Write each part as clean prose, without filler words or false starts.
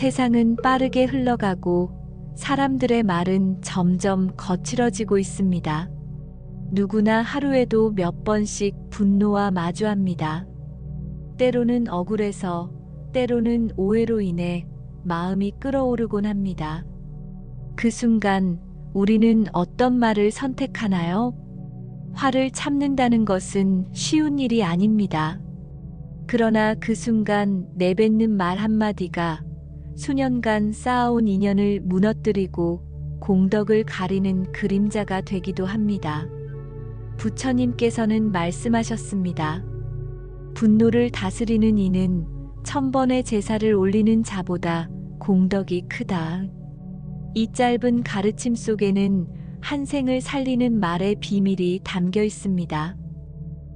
세상은 빠르게 흘러가고 사람들의 말은 점점 거칠어지고 있습니다. 누구나 하루에도 몇 번씩 분노와 마주합니다. 때로는 억울해서, 때로는 오해로 인해 마음이 끓어오르곤 합니다. 그 순간 우리는 어떤 말을 선택하나요? 화를 참는다는 것은 쉬운 일이 아닙니다. 그러나 그 순간 내뱉는 말 한마디가 수년간 쌓아온 인연을 무너뜨리고 공덕을 가리는 그림자가 되기도 합니다. 부처님께서는 말씀하셨습니다. 분노를 다스리는 이는 1000번의 제사를 올리는 자보다 공덕이 크다. 이 짧은 가르침 속에는 한 생을 살리는 말의 비밀이 담겨 있습니다.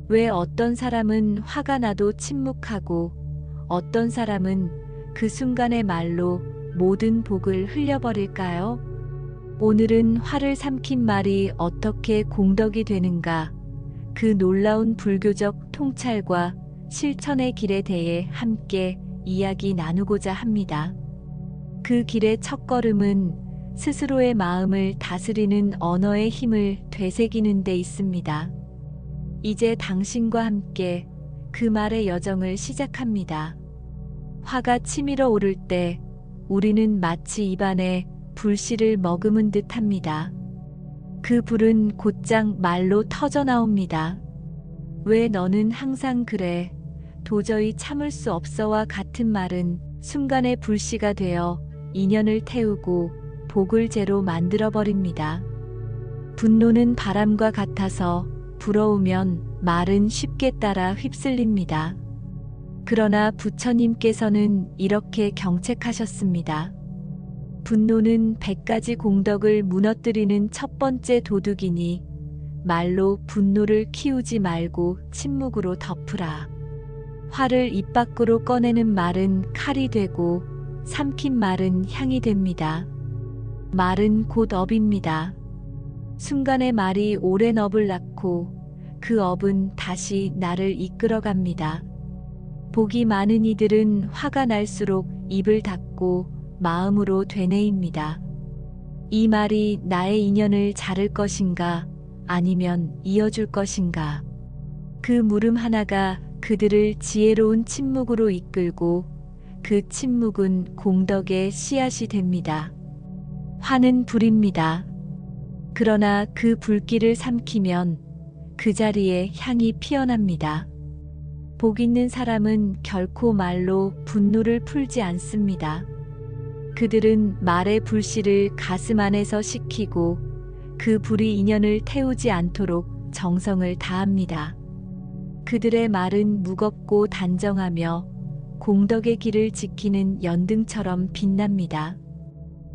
왜 어떤 사람은 화가 나도 침묵하고 어떤 사람은 그 순간의 말로 모든 복을 흘려버릴까요? 오늘은 화를 삼킨 말이 어떻게 공덕이 되는가, 그 놀라운 불교적 통찰과 실천의 길에 대해 함께 이야기 나누고자 합니다. 그 길의 첫걸음은 스스로의 마음을 다스리는 언어의 힘을 되새기는 데 있습니다. 이제 당신과 함께 그 말의 여정을 시작합니다. 화가 치밀어 오를 때 우리는 마치 입안에 불씨를 머금은 듯 합니다. 그 불은 곧장 말로 터져 나옵니다. 왜 너는 항상 그래? 도저히 참을 수 없어와 같은 말은 순간의 불씨가 되어 인연을 태우고 복을 제로 만들어버립니다. 분노는 바람과 같아서 불어오면 말은 쉽게 따라 휩쓸립니다. 그러나 부처님께서는 이렇게 경책하셨습니다. 분노는 100가지 공덕을 무너뜨리는 첫 번째 도둑이니 말로 분노를 키우지 말고 침묵으로 덮으라. 화를 입 밖으로 꺼내는 말은 칼이 되고 삼킨 말은 향이 됩니다. 말은 곧 업입니다. 순간의 말이 오랜 업을 낳고 그 업은 다시 나를 이끌어갑니다. 복이 많은 이들은 화가 날수록 입을 닫고 마음으로 되뇌입니다. 이 말이 나의 인연을 자를 것인가 아니면 이어줄 것인가. 그 물음 하나가 그들을 지혜로운 침묵으로 이끌고 그 침묵은 공덕의 씨앗이 됩니다. 화는 불입니다. 그러나 그 불길을 삼키면 그 자리에 향이 피어납니다. 복 있는 사람은 결코 말로 분노를 풀지 않습니다. 그들은 말의 불씨를 가슴 안에서 식히고 그 불이 인연을 태우지 않도록 정성을 다합니다. 그들의 말은 무겁고 단정하며 공덕의 길을 지키는 연등처럼 빛납니다.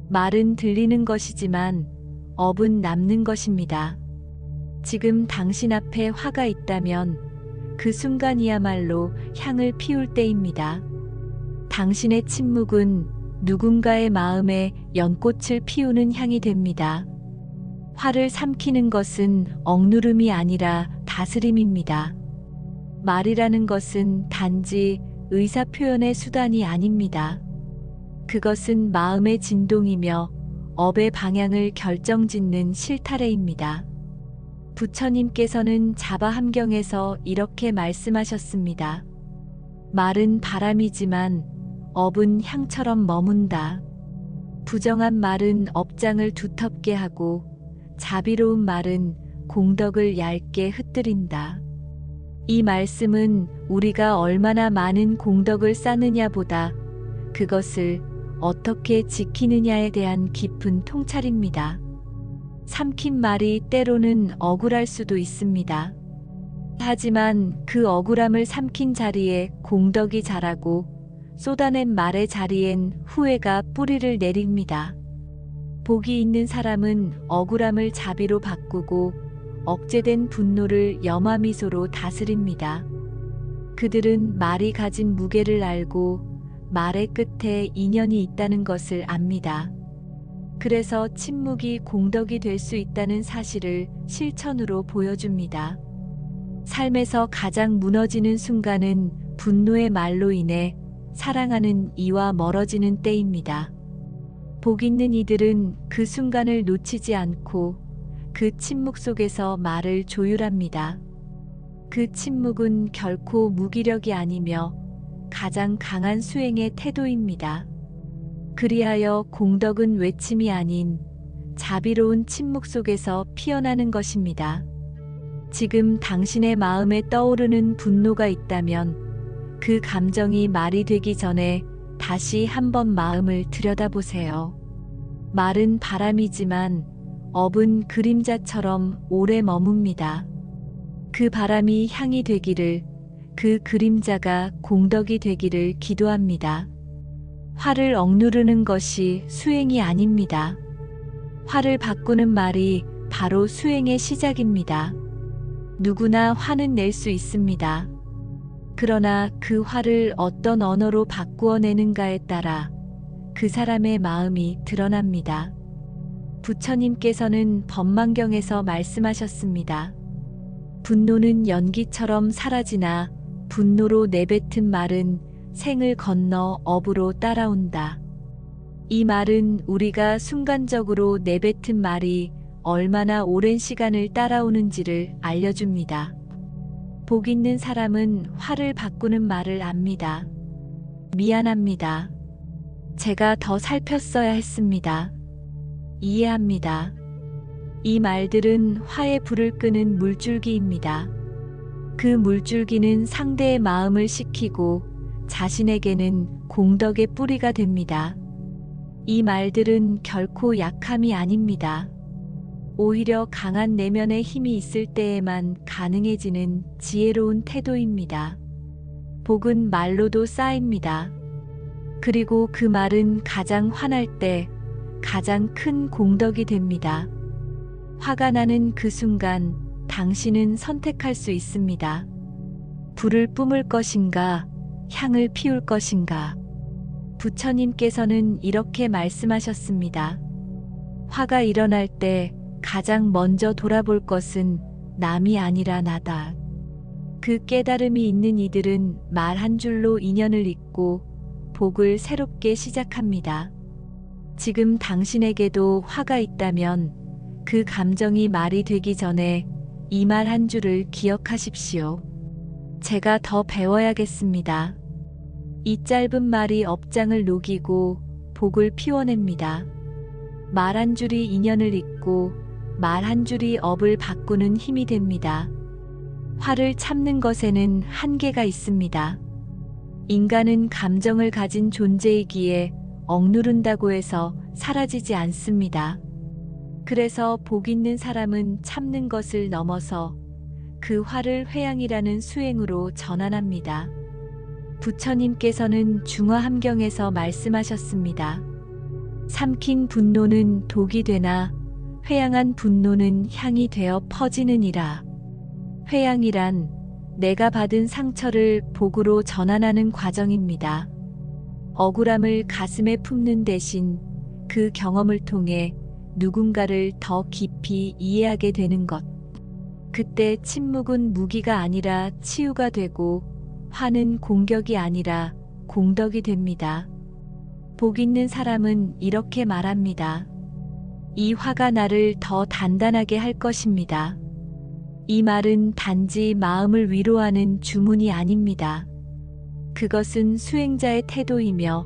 말은 들리는 것이지만 업은 남는 것입니다. 지금 당신 앞에 화가 있다면 그 순간이야말로 향을 피울 때입니다. 당신의 침묵은 누군가의 마음에 연꽃을 피우는 향이 됩니다. 화를 삼키는 것은 억누름이 아니라 다스림입니다. 말이라는 것은 단지 의사표현의 수단이 아닙니다. 그것은 마음의 진동이며 업의 방향을 결정짓는 실타래입니다. 부처님께서는 자바함경에서 이렇게 말씀하셨습니다. 말은 바람이지만 업은 향처럼 머문다. 부정한 말은 업장을 두텁게 하고 자비로운 말은 공덕을 얇게 흩뜨린다. 이 말씀은 우리가 얼마나 많은 공덕을 쌓느냐보다 그것을 어떻게 지키느냐에 대한 깊은 통찰입니다. 삼킨 말이 때로는 억울할 수도 있습니다. 하지만 그 억울함을 삼킨 자리에 공덕이 자라고 쏟아낸 말의 자리엔 후회가 뿌리를 내립니다. 복이 있는 사람은 억울함을 자비로 바꾸고 억제된 분노를 염화미소로 다스립니다. 그들은 말이 가진 무게를 알고 말의 끝에 인연이 있다는 것을 압니다. 그래서 침묵이 공덕이 될 수 있다는 사실을 실천으로 보여줍니다. 삶에서 가장 무너지는 순간은 분노의 말로 인해 사랑하는 이와 멀어지는 때입니다. 복 있는 이들은 그 순간을 놓치지 않고 그 침묵 속에서 말을 조율합니다. 그 침묵은 결코 무기력이 아니며 가장 강한 수행의 태도입니다. 그리하여 공덕은 외침이 아닌 자비로운 침묵 속에서 피어나는 것입니다. 지금 당신의 마음에 떠오르는 분노가 있다면 그 감정이 말이 되기 전에 다시 한번 마음을 들여다보세요. 말은 바람이지만 업은 그림자처럼 오래 머뭅니다. 그 바람이 향이 되기를, 그 그림자가 공덕이 되기를 기도합니다. 화를 억누르는 것이 수행이 아닙니다. 화를 바꾸는 말이 바로 수행의 시작입니다. 누구나 화는 낼 수 있습니다. 그러나 그 화를 어떤 언어로 바꾸어 내는가에 따라 그 사람의 마음이 드러납니다. 부처님께서는 법망경에서 말씀하셨습니다. 분노는 연기처럼 사라지나 분노로 내뱉은 말은 생을 건너 업으로 따라온다. 이 말은 우리가 순간적으로 내뱉은 말이 얼마나 오랜 시간을 따라오는지를 알려줍니다. 복 있는 사람은 화를 바꾸는 말을 압니다. 미안합니다. 제가 더 살폈어야 했습니다. 이해합니다. 이 말들은 화의 불을 끄는 물줄기입니다. 그 물줄기는 상대의 마음을 식히고 자신에게는 공덕의 뿌리가 됩니다. 이 말들은 결코 약함이 아닙니다. 오히려 강한 내면의 힘이 있을 때에만 가능해지는 지혜로운 태도입니다. 복은 말로도 쌓입니다. 그리고 그 말은 가장 화날 때 가장 큰 공덕이 됩니다. 화가 나는 그 순간 당신은 선택할 수 있습니다. 불을 뿜을 것인가, 향을 피울 것인가. 부처님께서는 이렇게 말씀하셨습니다. 화가 일어날 때 가장 먼저 돌아볼 것은 남이 아니라 나다. 그 깨달음이 있는 이들은 말 한 줄로 인연을 잇고 복을 새롭게 시작합니다. 지금 당신에게도 화가 있다면 그 감정이 말이 되기 전에 이 말 한 줄을 기억하십시오. 제가 더 배워야겠습니다. 이 짧은 말이 업장을 녹이고 복을 피워냅니다. 말 한 줄이 인연을 잇고 말 한 줄이 업을 바꾸는 힘이 됩니다. 화를 참는 것에는 한계가 있습니다. 인간은 감정을 가진 존재이기에 억누른다고 해서 사라지지 않습니다. 그래서 복 있는 사람은 참는 것을 넘어서 그 화를 회양이라는 수행으로 전환합니다. 부처님께서는 중화함경에서 말씀하셨습니다. 삼킨 분노는 독이 되나 회양한 분노는 향이 되어 퍼지느니라. 회양이란 내가 받은 상처를 복으로 전환하는 과정입니다. 억울함을 가슴에 품는 대신 그 경험을 통해 누군가를 더 깊이 이해하게 되는 것. 그때 침묵은 무기가 아니라 치유가 되고 화는 공격이 아니라 공덕이 됩니다. 복 있는 사람은 이렇게 말합니다. 이 화가 나를 더 단단하게 할 것입니다. 이 말은 단지 마음을 위로하는 주문이 아닙니다. 그것은 수행자의 태도이며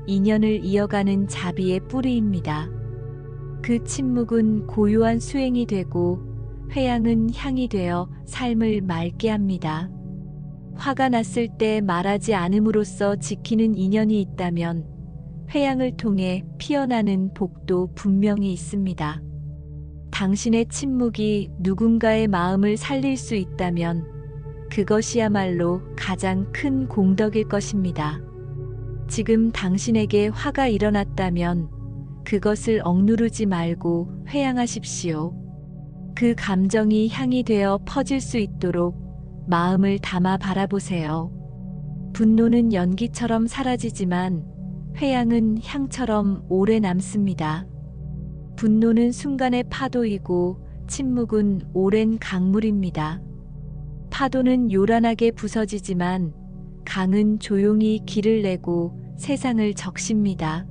인연을 이어가는 자비의 뿌리입니다. 그 침묵은 고요한 수행이 되고 회양은 향이 되어 삶을 맑게 합니다. 화가 났을 때 말하지 않음으로써 지키는 인연이 있다면 회양을 통해 피어나는 복도 분명히 있습니다. 당신의 침묵이 누군가의 마음을 살릴 수 있다면 그것이야말로 가장 큰 공덕일 것입니다. 지금 당신에게 화가 일어났다면 그것을 억누르지 말고 회양하십시오. 그 감정이 향이 되어 퍼질 수 있도록 마음을 담아 바라보세요. 분노는 연기처럼 사라지지만 회양은 향처럼 오래 남습니다. 분노는 순간의 파도이고 침묵은 오랜 강물입니다. 파도는 요란하게 부서지지만 강은 조용히 길을 내고 세상을 적십니다.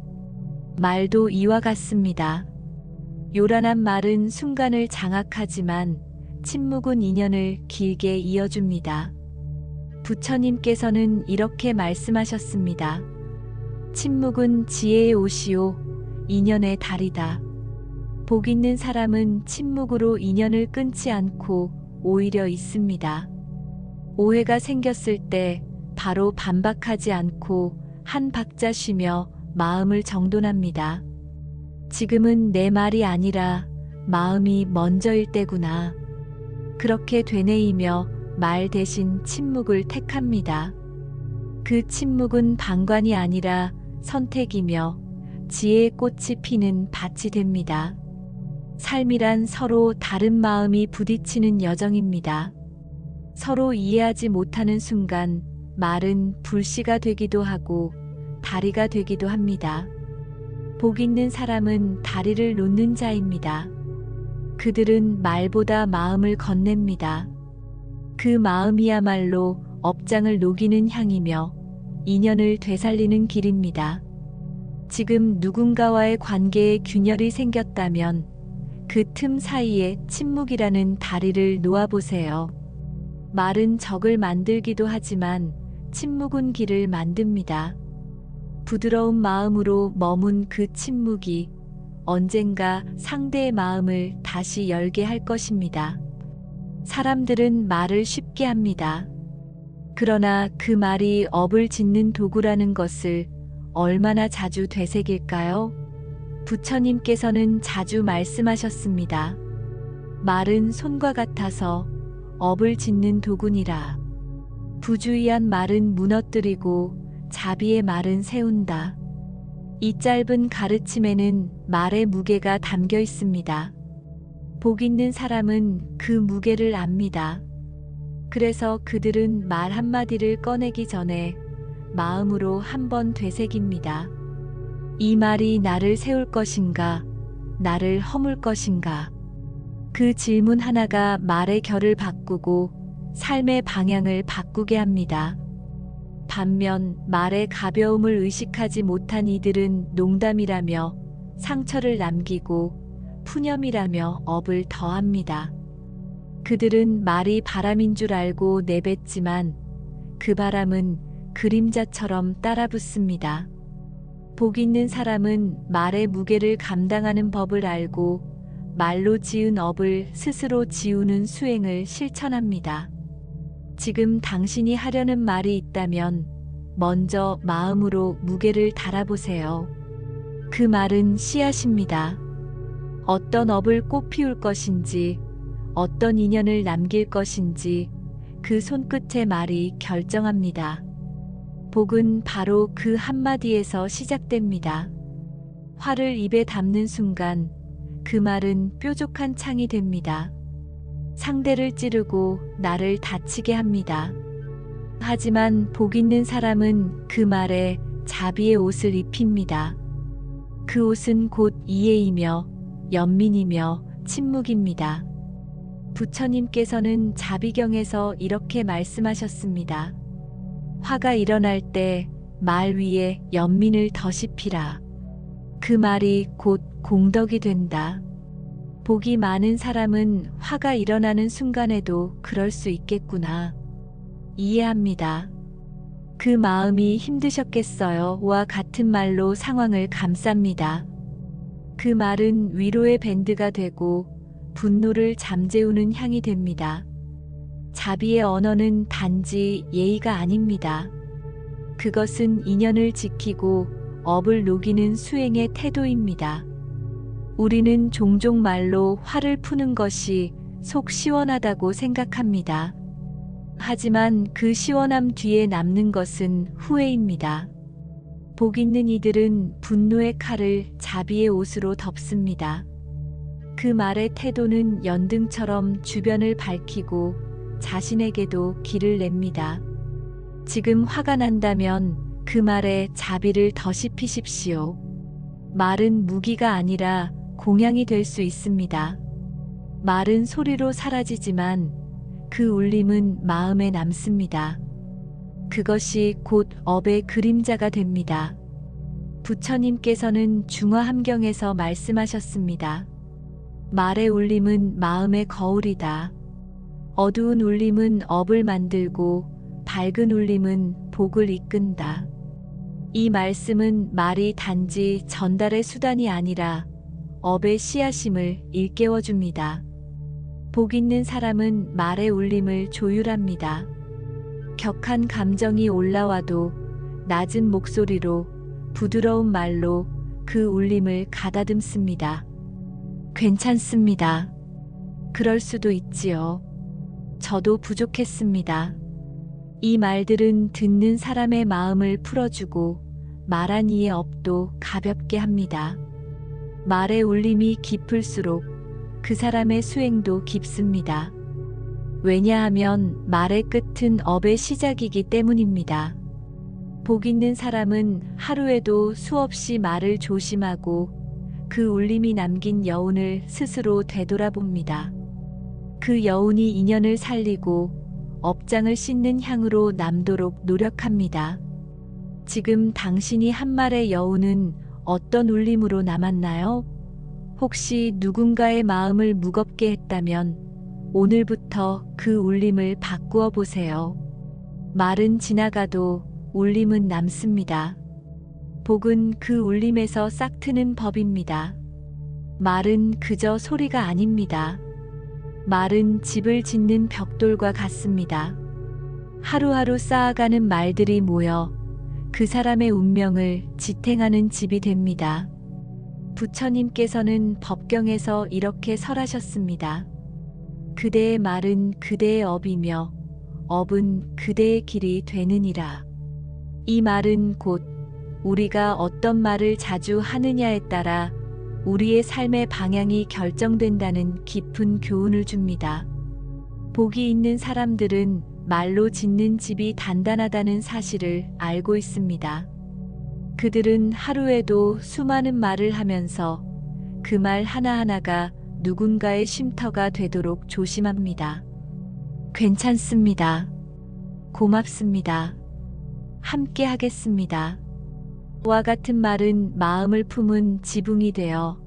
말도 이와 같습니다. 요란한 말은 순간을 장악하지만 침묵은 인연을 길게 이어줍니다. 부처님께서는 이렇게 말씀하셨습니다. 침묵은 지혜의 옷이요, 인연의 달이다. 복 있는 사람은 침묵으로 인연을 끊지 않고 오히려 있습니다. 오해가 생겼을 때 바로 반박하지 않고 한 박자 쉬며 마음을 정돈합니다. 지금은 내 말이 아니라 마음이 먼저일 때구나. 그렇게 되뇌이며 말 대신 침묵을 택합니다. 그 침묵은 방관이 아니라 선택이며 지혜의 꽃이 피는 밭이 됩니다. 삶이란 서로 다른 마음이 부딪히는 여정입니다. 서로 이해하지 못하는 순간 말은 불씨가 되기도 하고 다리가 되기도 합니다. 복 있는 사람은 다리를 놓는 자입니다. 그들은 말보다 마음을 건넵니다. 그 마음이야말로 업장을 녹이는 향이며 인연을 되살리는 길입니다. 지금 누군가와의 관계에 균열이 생겼다면 그 틈 사이에 침묵이라는 다리를 놓아보세요. 말은 적을 만들기도 하지만 침묵은 길을 만듭니다. 부드러운 마음으로 머문 그 침묵이 언젠가 상대의 마음을 다시 열게 할 것입니다. 사람들은 말을 쉽게 합니다. 그러나 그 말이 업을 짓는 도구라는 것을 얼마나 자주 되새길까요? 부처님께서는 자주 말씀하셨습니다. 말은 손과 같아서 업을 짓는 도구니라. 부주의한 말은 무너뜨리고 자비의 말은 세운다. 이 짧은 가르침에는 말의 무게가 담겨 있습니다. 복 있는 사람은 그 무게를 압니다. 그래서 그들은 말 한마디를 꺼내기 전에 마음으로 한번 되새깁니다. 이 말이 나를 세울 것인가, 나를 허물 것인가. 그 질문 하나가 말의 결을 바꾸고 삶의 방향을 바꾸게 합니다. 반면 말의 가벼움을 의식하지 못한 이들은 농담이라며 상처를 남기고 푸념이라며 업을 더합니다. 그들은 말이 바람인 줄 알고 내뱉지만 그 바람은 그림자처럼 따라붙습니다. 복 있는 사람은 말의 무게를 감당하는 법을 알고 말로 지은 업을 스스로 지우는 수행을 실천합니다. 지금 당신이 하려는 말이 있다면 먼저 마음으로 무게를 달아보세요. 그 말은 씨앗입니다. 어떤 업을 꽃 피울 것인지, 어떤 인연을 남길 것인지 그 손끝의 말이 결정합니다. 복은 바로 그 한마디에서 시작됩니다. 화를 입에 담는 순간 그 말은 뾰족한 창이 됩니다. 상대를 찌르고 나를 다치게 합니다. 하지만 복 있는 사람은 그 말에 자비의 옷을 입힙니다. 그 옷은 곧 이해이며 연민이며 침묵입니다. 부처님께서는 자비경에서 이렇게 말씀하셨습니다. 화가 일어날 때 말 위에 연민을 더시피라. 그 말이 곧 공덕이 된다. 복이 많은 사람은 화가 일어나는 순간에도 그럴 수 있겠구나. 이해합니다. 그 마음이 힘드셨겠어요. 와 같은 말로 상황을 감쌉니다. 그 말은 위로의 밴드가 되고 분노를 잠재우는 향이 됩니다. 자비의 언어는 단지 예의가 아닙니다. 그것은 인연을 지키고 업을 녹이는 수행의 태도입니다. 우리는 종종 말로 화를 푸는 것이 속 시원하다고 생각합니다. 하지만 그 시원함 뒤에 남는 것은 후회입니다. 복 있는 이들은 분노의 칼을 자비의 옷으로 덮습니다. 그 말의 태도는 연등처럼 주변을 밝히고 자신에게도 길을 냅니다. 지금 화가 난다면 그 말에 자비를 더시피십시오. 말은 무기가 아니라 공양이 될 수 있습니다. 말은 소리로 사라지지만 그 울림은 마음에 남습니다. 그것이 곧 업의 그림자가 됩니다. 부처님께서는 중화함경에서 말씀하셨습니다. 말의 울림은 마음의 거울이다. 어두운 울림은 업을 만들고 밝은 울림은 복을 이끈다. 이 말씀은 말이 단지 전달의 수단이 아니라 업의 씨앗임을 일깨워 줍니다. 복 있는 사람은 말의 울림을 조율합니다. 격한 감정이 올라와도 낮은 목소리로 부드러운 말로 그 울림을 가다듬습니다. 괜찮습니다. 그럴 수도 있지요. 저도 부족했습니다. 이 말들은 듣는 사람의 마음을 풀어주고 말한 이의 업도 가볍게 합니다. 말의 울림이 깊을수록 그 사람의 수행도 깊습니다. 왜냐하면 말의 끝은 업의 시작이기 때문입니다. 복 있는 사람은 하루에도 수없이 말을 조심하고 그 울림이 남긴 여운을 스스로 되돌아봅니다. 그 여운이 인연을 살리고 업장을 씻는 향으로 남도록 노력합니다. 지금 당신이 한 말의 여운은 어떤 울림으로 남았나요? 혹시 누군가의 마음을 무겁게 했다면 오늘부터 그 울림을 바꾸어 보세요. 말은 지나가도 울림은 남습니다. 복은 그 울림에서 싹트는 법입니다. 말은 그저 소리가 아닙니다. 말은 집을 짓는 벽돌과 같습니다. 하루하루 쌓아가는 말들이 모여 그 사람의 운명을 지탱하는 집이 됩니다. 부처님께서는 법경에서 이렇게 설하셨습니다. 그대의 말은 그대의 업이며 업은 그대의 길이 되느니라. 이 말은 곧 우리가 어떤 말을 자주 하느냐에 따라 우리의 삶의 방향이 결정된다는 깊은 교훈을 줍니다. 복이 있는 사람들은 말로 짓는 집이 단단하다는 사실을 알고 있습니다. 그들은 하루에도 수많은 말을 하면서 그 말 하나하나가 누군가의 쉼터가 되도록 조심합니다. 괜찮습니다. 고맙습니다. 함께 하겠습니다. 와 같은 말은 마음을 품은 지붕이 되어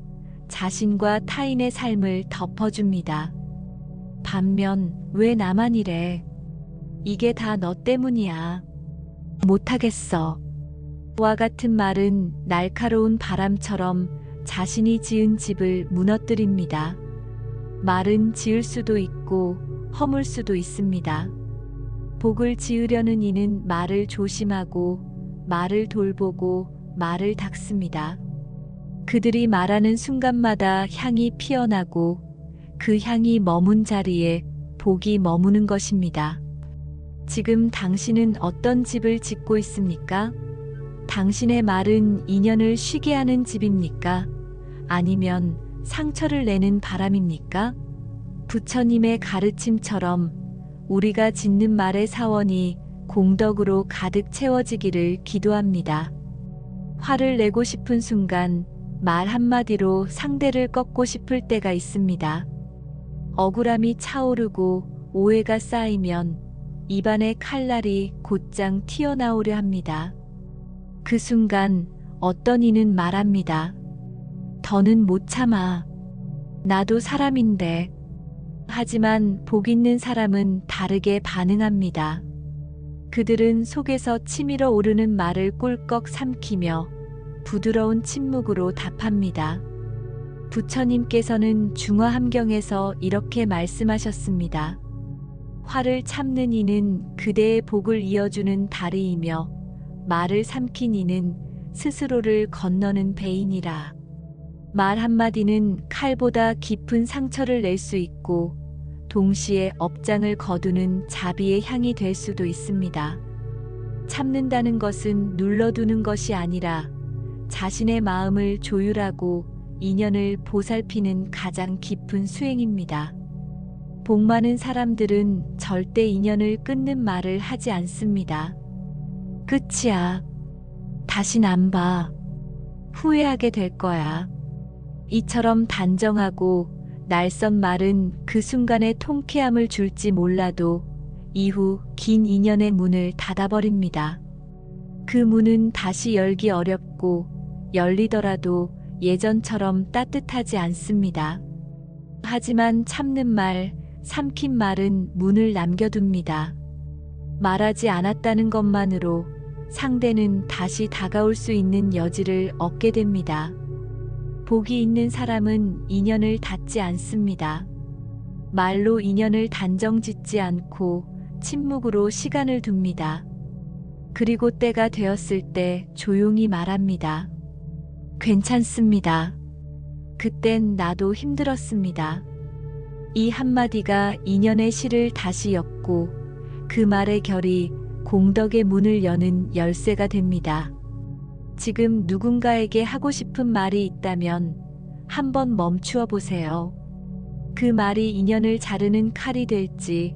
자신과 타인의 삶을 덮어줍니다. 반면 왜 나만 이래? 이게 다 너 때문이야. 못하겠어. 와 같은 말은 날카로운 바람처럼 자신이 지은 집을 무너뜨립니다. 말은 지을 수도 있고 허물 수도 있습니다. 복을 지으려는 이는 말을 조심하고 말을 돌보고 말을 닦습니다. 그들이 말하는 순간마다 향이 피어나고 그 향이 머문 자리에 복이 머무는 것입니다. 지금 당신은 어떤 집을 짓고 있습니까? 당신의 말은 인연을 쉬게 하는 집입니까? 아니면 상처를 내는 바람입니까? 부처님의 가르침처럼 우리가 짓는 말의 사원이 공덕으로 가득 채워지기를 기도합니다. 화를 내고 싶은 순간 말 한마디로 상대를 꺾고 싶을 때가 있습니다. 억울함이 차오르고 오해가 쌓이면 입안의 칼날이 곧장 튀어나오려 합니다. 그 순간 어떤 이는 말합니다. 더는 못 참아. 나도 사람인데. 하지만 복 있는 사람은 다르게 반응합니다. 그들은 속에서 치밀어 오르는 말을 꿀꺽 삼키며 부드러운 침묵으로 답합니다. 부처님께서는 중화함경에서 이렇게 말씀하셨습니다. 화를 참는 이는 그대의 복을 이어주는 다리이며 말을 삼킨 이는 스스로를 건너는 배이니라. 말 한마디는 칼보다 깊은 상처를 낼 수 있고 동시에 업장을 거두는 자비의 향이 될 수도 있습니다. 참는다는 것은 눌러두는 것이 아니라 자신의 마음을 조율하고 인연을 보살피는 가장 깊은 수행입니다. 복 많은 사람들은 절대 인연을 끊는 말을 하지 않습니다. 끝이야. 다신 안 봐. 후회하게 될 거야. 이처럼 단정하고 날선 말은 그 순간의 통쾌함을 줄지 몰라도 이후 긴 인연의 문을 닫아버립니다. 그 문은 다시 열기 어렵고 열리더라도 예전처럼 따뜻하지 않습니다. 하지만 참는 말, 삼킨 말은 문을 남겨둡니다. 말하지 않았다는 것만으로 상대는 다시 다가올 수 있는 여지를 얻게 됩니다. 복이 있는 사람은 인연을 닫지 않습니다. 말로 인연을 단정 짓지 않고 침묵으로 시간을 둡니다. 그리고 때가 되었을 때 조용히 말합니다. 괜찮습니다. 그땐 나도 힘들었습니다. 이 한마디가 인연의 실을 다시 엮고 그 말의 결이 공덕의 문을 여는 열쇠가 됩니다. 지금 누군가에게 하고 싶은 말이 있다면 한번 멈추어 보세요. 그 말이 인연을 자르는 칼이 될지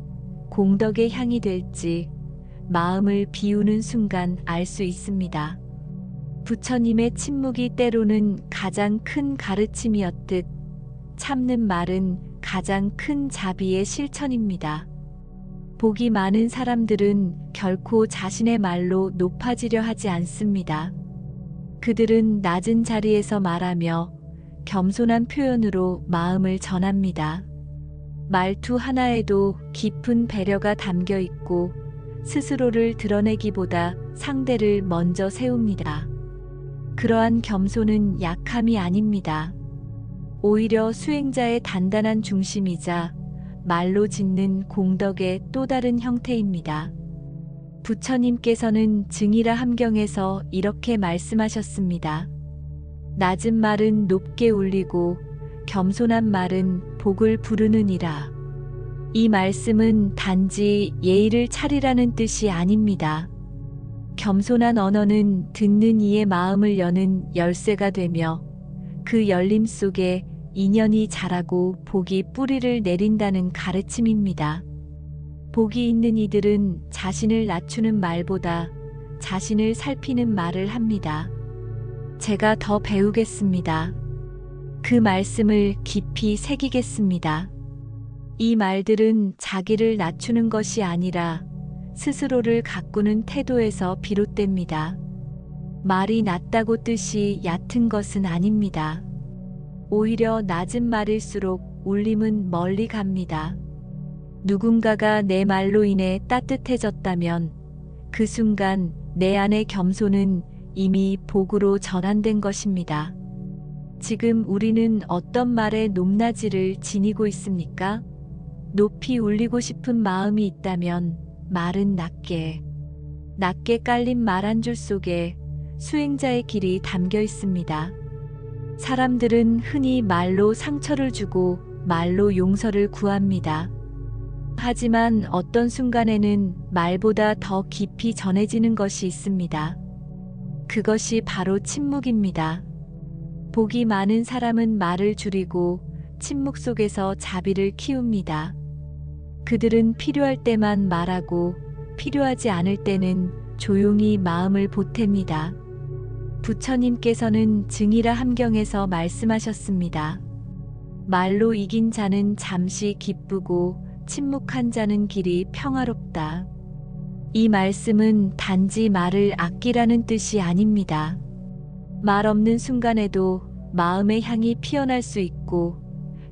공덕의 향이 될지 마음을 비우는 순간 알 수 있습니다. 부처님의 침묵이 때로는 가장 큰 가르침이었듯 참는 말은 가장 큰 자비의 실천입니다. 복이 많은 사람들은 결코 자신의 말로 높아지려 하지 않습니다. 그들은 낮은 자리에서 말하며 겸손한 표현으로 마음을 전합니다. 말투 하나에도 깊은 배려가 담겨 있고 스스로를 드러내기보다 상대를 먼저 세웁니다. 그러한 겸손은 약함이 아닙니다. 오히려 수행자의 단단한 중심이자 말로 짓는 공덕의 또 다른 형태입니다. 부처님께서는 증이라 함경에서 이렇게 말씀하셨습니다. 낮은 말은 높게 울리고 겸손한 말은 복을 부르느니라. 이 말씀은 단지 예의를 차리라는 뜻이 아닙니다. 겸손한 언어는 듣는 이의 마음을 여는 열쇠가 되며 그 열림 속에 인연이 자라고 복이 뿌리를 내린다는 가르침입니다. 복이 있는 이들은 자신을 낮추는 말보다 자신을 살피는 말을 합니다. 제가 더 배우겠습니다. 그 말씀을 깊이 새기겠습니다. 이 말들은 자기를 낮추는 것이 아니라 스스로를 가꾸는 태도에서 비롯됩니다. 말이 낮다고 뜻이 얕은 것은 아닙니다. 오히려 낮은 말일수록 울림은 멀리 갑니다. 누군가가 내 말로 인해 따뜻해졌다면 그 순간 내 안의 겸손은 이미 복으로 전환된 것입니다. 지금 우리는 어떤 말의 높낮이를 지니고 있습니까? 높이 울리고 싶은 마음이 있다면 말은 낮게 깔린 말 한 줄 속에 수행자의 길이 담겨 있습니다. 사람들은 흔히 말로 상처를 주고 말로 용서를 구합니다. 하지만 어떤 순간에는 말보다 더 깊이 전해지는 것이 있습니다. 그것이 바로 침묵입니다. 복이 많은 사람은 말을 줄이고 침묵 속에서 자비를 키웁니다. 그들은 필요할 때만 말하고 필요하지 않을 때는 조용히 마음을 보탭니다. 부처님께서는 증이라 함경에서 말씀하셨습니다. 말로 이긴 자는 잠시 기쁘고 침묵한 자는 길이 평화롭다. 이 말씀은 단지 말을 아끼라는 뜻이 아닙니다. 말 없는 순간에도 마음의 향이 피어날 수 있고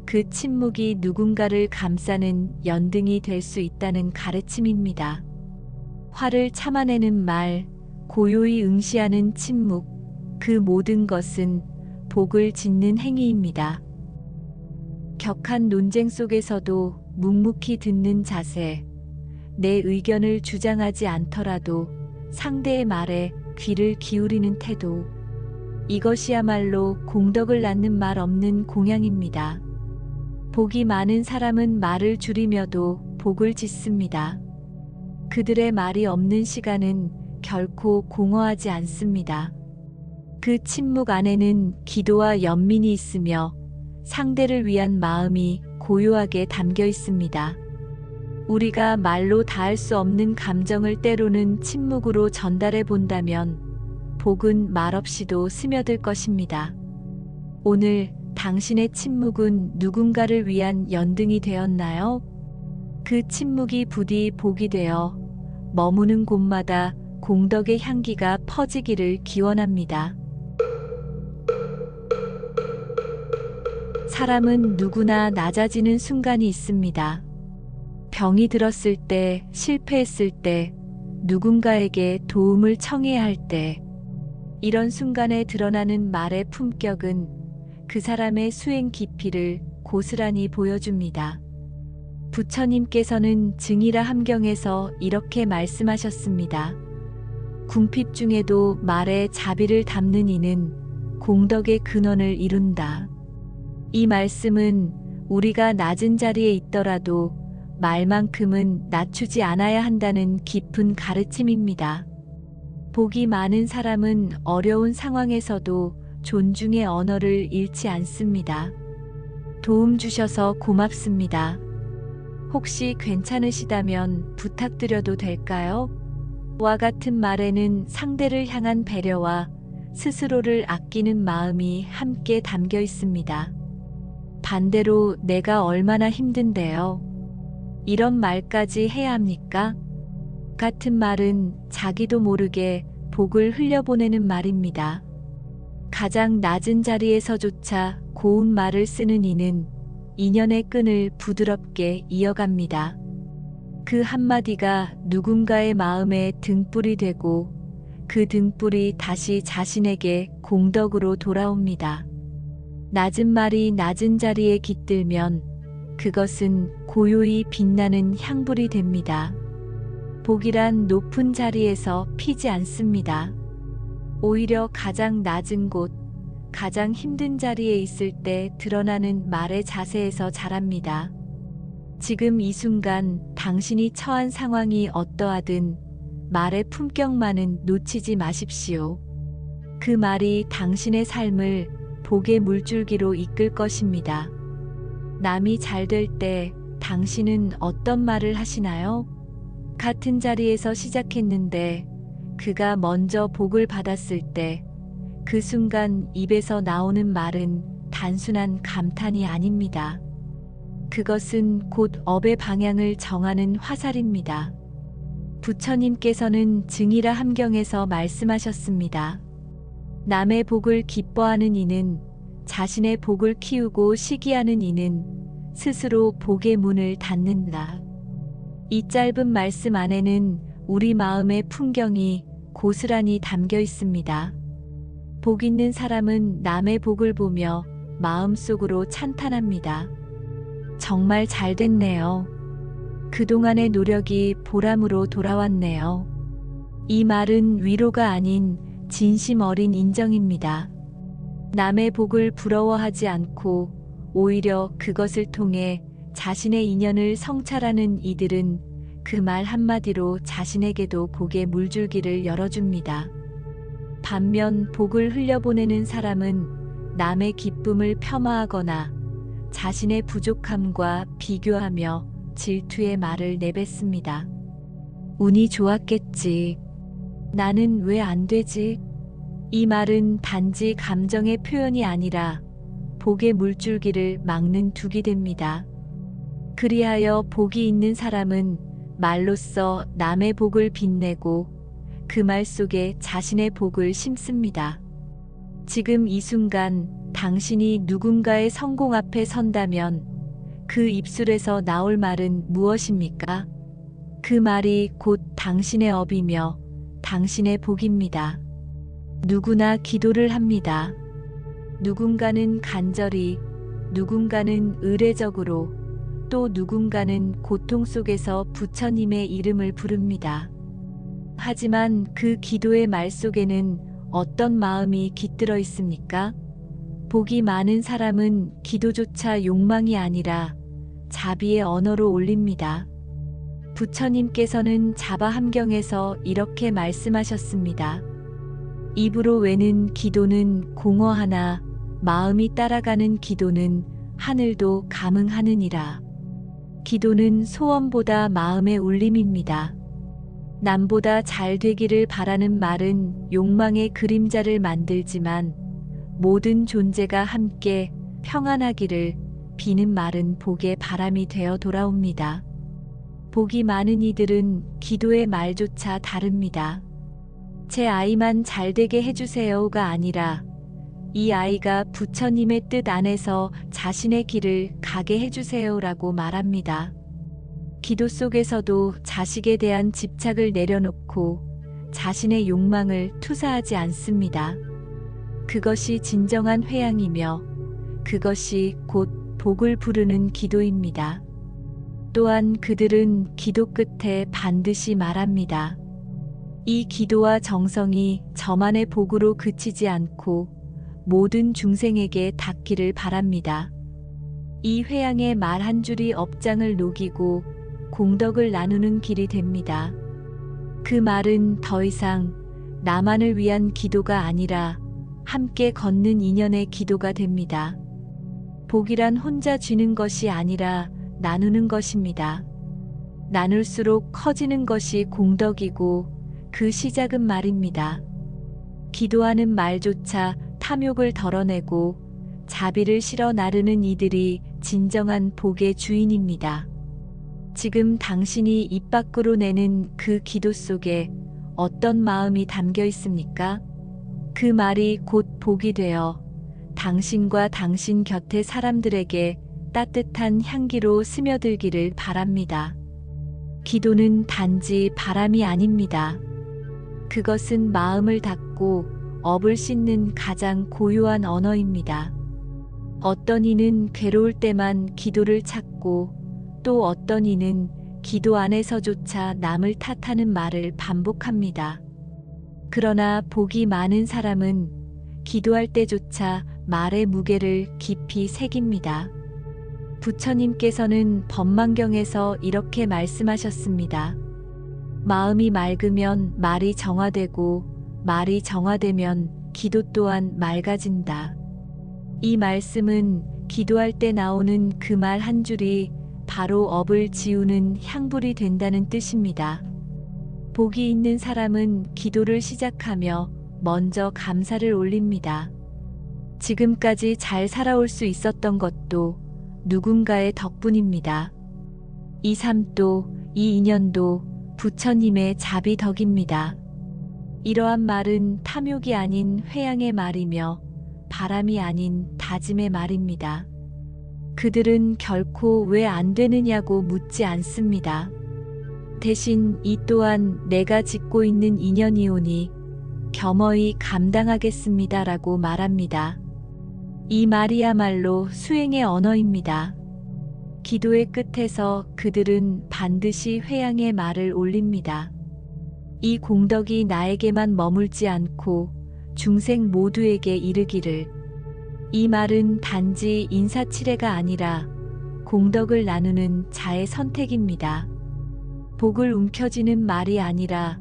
그 침묵이 누군가를 감싸는 연등이 될 수 있다는 가르침입니다. 화를 참아내는 말, 고요히 응시하는 침묵, 그 모든 것은 복을 짓는 행위입니다. 격한 논쟁 속에서도 묵묵히 듣는 자세, 내 의견을 주장하지 않더라도 상대의 말에 귀를 기울이는 태도, 이것이야말로 공덕을 낳는 말 없는 공양입니다. 복이 많은 사람은 말을 줄이며도 복을 짓습니다. 그들의 말이 없는 시간은 결코 공허하지 않습니다. 그 침묵 안에는 기도와 연민이 있으며 상대를 위한 마음이 고요하게 담겨 있습니다. 우리가 말로 다할 수 없는 감정을 때로는 침묵으로 전달해 본다면 복은 말없이도 스며들 것입니다. 오늘 당신의 침묵은 누군가를 위한 연등이 되었나요? 그 침묵이 부디 복이 되어 머무는 곳마다 공덕의 향기가 퍼지기를 기원합니다. 사람은 누구나 낮아지는 순간이 있습니다. 병이 들었을 때, 실패했을 때, 누군가에게 도움을 청해야 할 때, 이런 순간에 드러나는 말의 품격은 그 사람의 수행 깊이를 고스란히 보여줍니다. 부처님께서는 증이라 함경에서 이렇게 말씀하셨습니다. 궁핍 중에도 말에 자비를 담는 이는 공덕의 근원을 이룬다. 이 말씀은 우리가 낮은 자리에 있더라도 말만큼은 낮추지 않아야 한다는 깊은 가르침입니다. 복이 많은 사람은 어려운 상황에서도 존중의 언어를 잃지 않습니다. 도움 주셔서 고맙습니다. 혹시 괜찮으시다면 부탁드려도 될까요? 와 같은 말에는 상대를 향한 배려와 스스로를 아끼는 마음이 함께 담겨 있습니다. 반대로 내가 얼마나 힘든데요. 이런 말까지 해야 합니까? 같은 말은 자기도 모르게 복을 흘려보내는 말입니다. 가장 낮은 자리에서조차 고운 말을 쓰는 이는 인연의 끈을 부드럽게 이어갑니다. 그 한마디가 누군가의 마음에 등불이 되고 그 등불이 다시 자신에게 공덕으로 돌아옵니다. 낮은 말이 낮은 자리에 깃들면 그것은 고요히 빛나는 향불이 됩니다. 복이란 높은 자리에서 피지 않습니다. 오히려 가장 낮은 곳, 가장 힘든 자리에 있을 때 드러나는 말의 자세에서 자랍니다. 지금 이 순간 당신이 처한 상황이 어떠하든 말의 품격만은 놓치지 마십시오. 그 말이 당신의 삶을 복의 물줄기로 이끌 것입니다. 남이 잘 될 때 당신은 어떤 말을 하시나요? 같은 자리에서 시작했는데 그가 먼저 복을 받았을 때 그 순간 입에서 나오는 말은 단순한 감탄이 아닙니다. 그것은 곧 업의 방향을 정하는 화살입니다. 부처님께서는 증이라 함경에서 말씀하셨습니다. 남의 복을 기뻐하는 이는 자신의 복을 키우고 시기하는 이는 스스로 복의 문을 닫는다. 이 짧은 말씀 안에는 우리 마음의 풍경이 고스란히 담겨 있습니다. 복 있는 사람은 남의 복을 보며 마음속으로 찬탄합니다. 정말 잘 됐네요. 그동안의 노력이 보람으로 돌아왔네요. 이 말은 위로가 아닌 진심 어린 인정입니다. 남의 복을 부러워하지 않고 오히려 그것을 통해 자신의 인연을 성찰하는 이들은 그 말 한마디로 자신에게도 복의 물줄기를 열어줍니다. 반면 복을 흘려보내는 사람은 남의 기쁨을 폄하하거나 자신의 부족함과 비교하며 질투의 말을 내뱉습니다. 운이 좋았겠지. 나는 왜 안 되지? 이 말은 단지 감정의 표현이 아니라 복의 물줄기를 막는 둑이 됩니다. 그리하여 복이 있는 사람은 말로써 남의 복을 빛내고 그 말 속에 자신의 복을 심습니다. 지금 이 순간 당신이 누군가의 성공 앞에 선다면 그 입술에서 나올 말은 무엇입니까? 그 말이 곧 당신의 업이며 당신의 복입니다. 누구나 기도를 합니다. 누군가는 간절히, 누군가는 의례적으로, 또 누군가는 고통 속에서 부처님의 이름을 부릅니다. 하지만 그 기도의 말 속에는 어떤 마음이 깃들어 있습니까? 복이 많은 사람은 기도조차 욕망이 아니라 자비의 언어로 올립니다. 부처님께서는 자바함경에서 이렇게 말씀하셨습니다. 입으로 외는 기도는 공허하나 마음이 따라가는 기도는 하늘도 감응하느니라. 기도는 소원보다 마음의 울림입니다. 남보다 잘 되기를 바라는 말은 욕망의 그림자를 만들지만 모든 존재가 함께 평안하기를 비는 말은 복의 바람이 되어 돌아옵니다. 복이 많은 이들은 기도의 말조차 다릅니다. 제 아이만 잘되게 해주세요가 아니라 이 아이가 부처님의 뜻 안에서 자신의 길을 가게 해주세요라고 말합니다. 기도 속에서도 자식에 대한 집착을 내려놓고 자신의 욕망을 투사하지 않습니다. 그것이 진정한 회양이며 그것이 곧 복을 부르는 기도입니다. 또한 그들은 기도 끝에 반드시 말합니다. 이 기도와 정성이 저만의 복으로 그치지 않고 모든 중생에게 닿기를 바랍니다. 이 회양의 말 한 줄이 업장을 녹이고 공덕을 나누는 길이 됩니다. 그 말은 더 이상 나만을 위한 기도가 아니라 함께 걷는 인연의 기도가 됩니다. 복이란 혼자 쥐는 것이 아니라 나누는 것입니다. 나눌수록 커지는 것이 공덕이고 그 시작은 말입니다. 기도하는 말조차 탐욕을 덜어내고 자비를 실어 나르는 이들이 진정한 복의 주인입니다. 지금 당신이 입 밖으로 내는 그 기도 속에 어떤 마음이 담겨 있습니까? 그 말이 곧 복이 되어 당신과 당신 곁의 사람들에게 따뜻한 향기로 스며들기를 바랍니다. 기도는 단지 바람이 아닙니다. 그것은 마음을 닫고 업을 씻는 가장 고요한 언어입니다. 어떤 이는 괴로울 때만 기도를 찾고 또 어떤 이는 기도 안에서조차 남을 탓하는 말을 반복합니다. 그러나 복이 많은 사람은 기도할 때조차 말의 무게를 깊이 새깁니다. 부처님께서는 법망경에서 이렇게 말씀하셨습니다. 마음이 맑으면 말이 정화되고 말이 정화되면 기도 또한 맑아진다. 이 말씀은 기도할 때 나오는 그 말 한 줄이 바로 업을 지우는 향불이 된다는 뜻입니다. 복이 있는 사람은 기도를 시작하며 먼저 감사를 올립니다. 지금까지 잘 살아올 수 있었던 것도 누군가의 덕분입니다. 이 삶도 이 인연도 부처님의 자비 덕입니다. 이러한 말은 탐욕이 아닌 회양의 말이며 바람이 아닌 다짐의 말입니다. 그들은 결코 왜 안 되느냐고 묻지 않습니다. 대신 이 또한 내가 짓고 있는 인연이오니 겸허히 감당하겠습니다라고 말합니다. 이 말이야말로 수행의 언어입니다. 기도의 끝에서 그들은 반드시 회양의 말을 올립니다. 이 공덕이 나에게만 머물지 않고 중생 모두에게 이르기를. 이 말은 단지 인사치레가 아니라 공덕을 나누는 자의 선택입니다. 복을 움켜쥐는 말이 아니라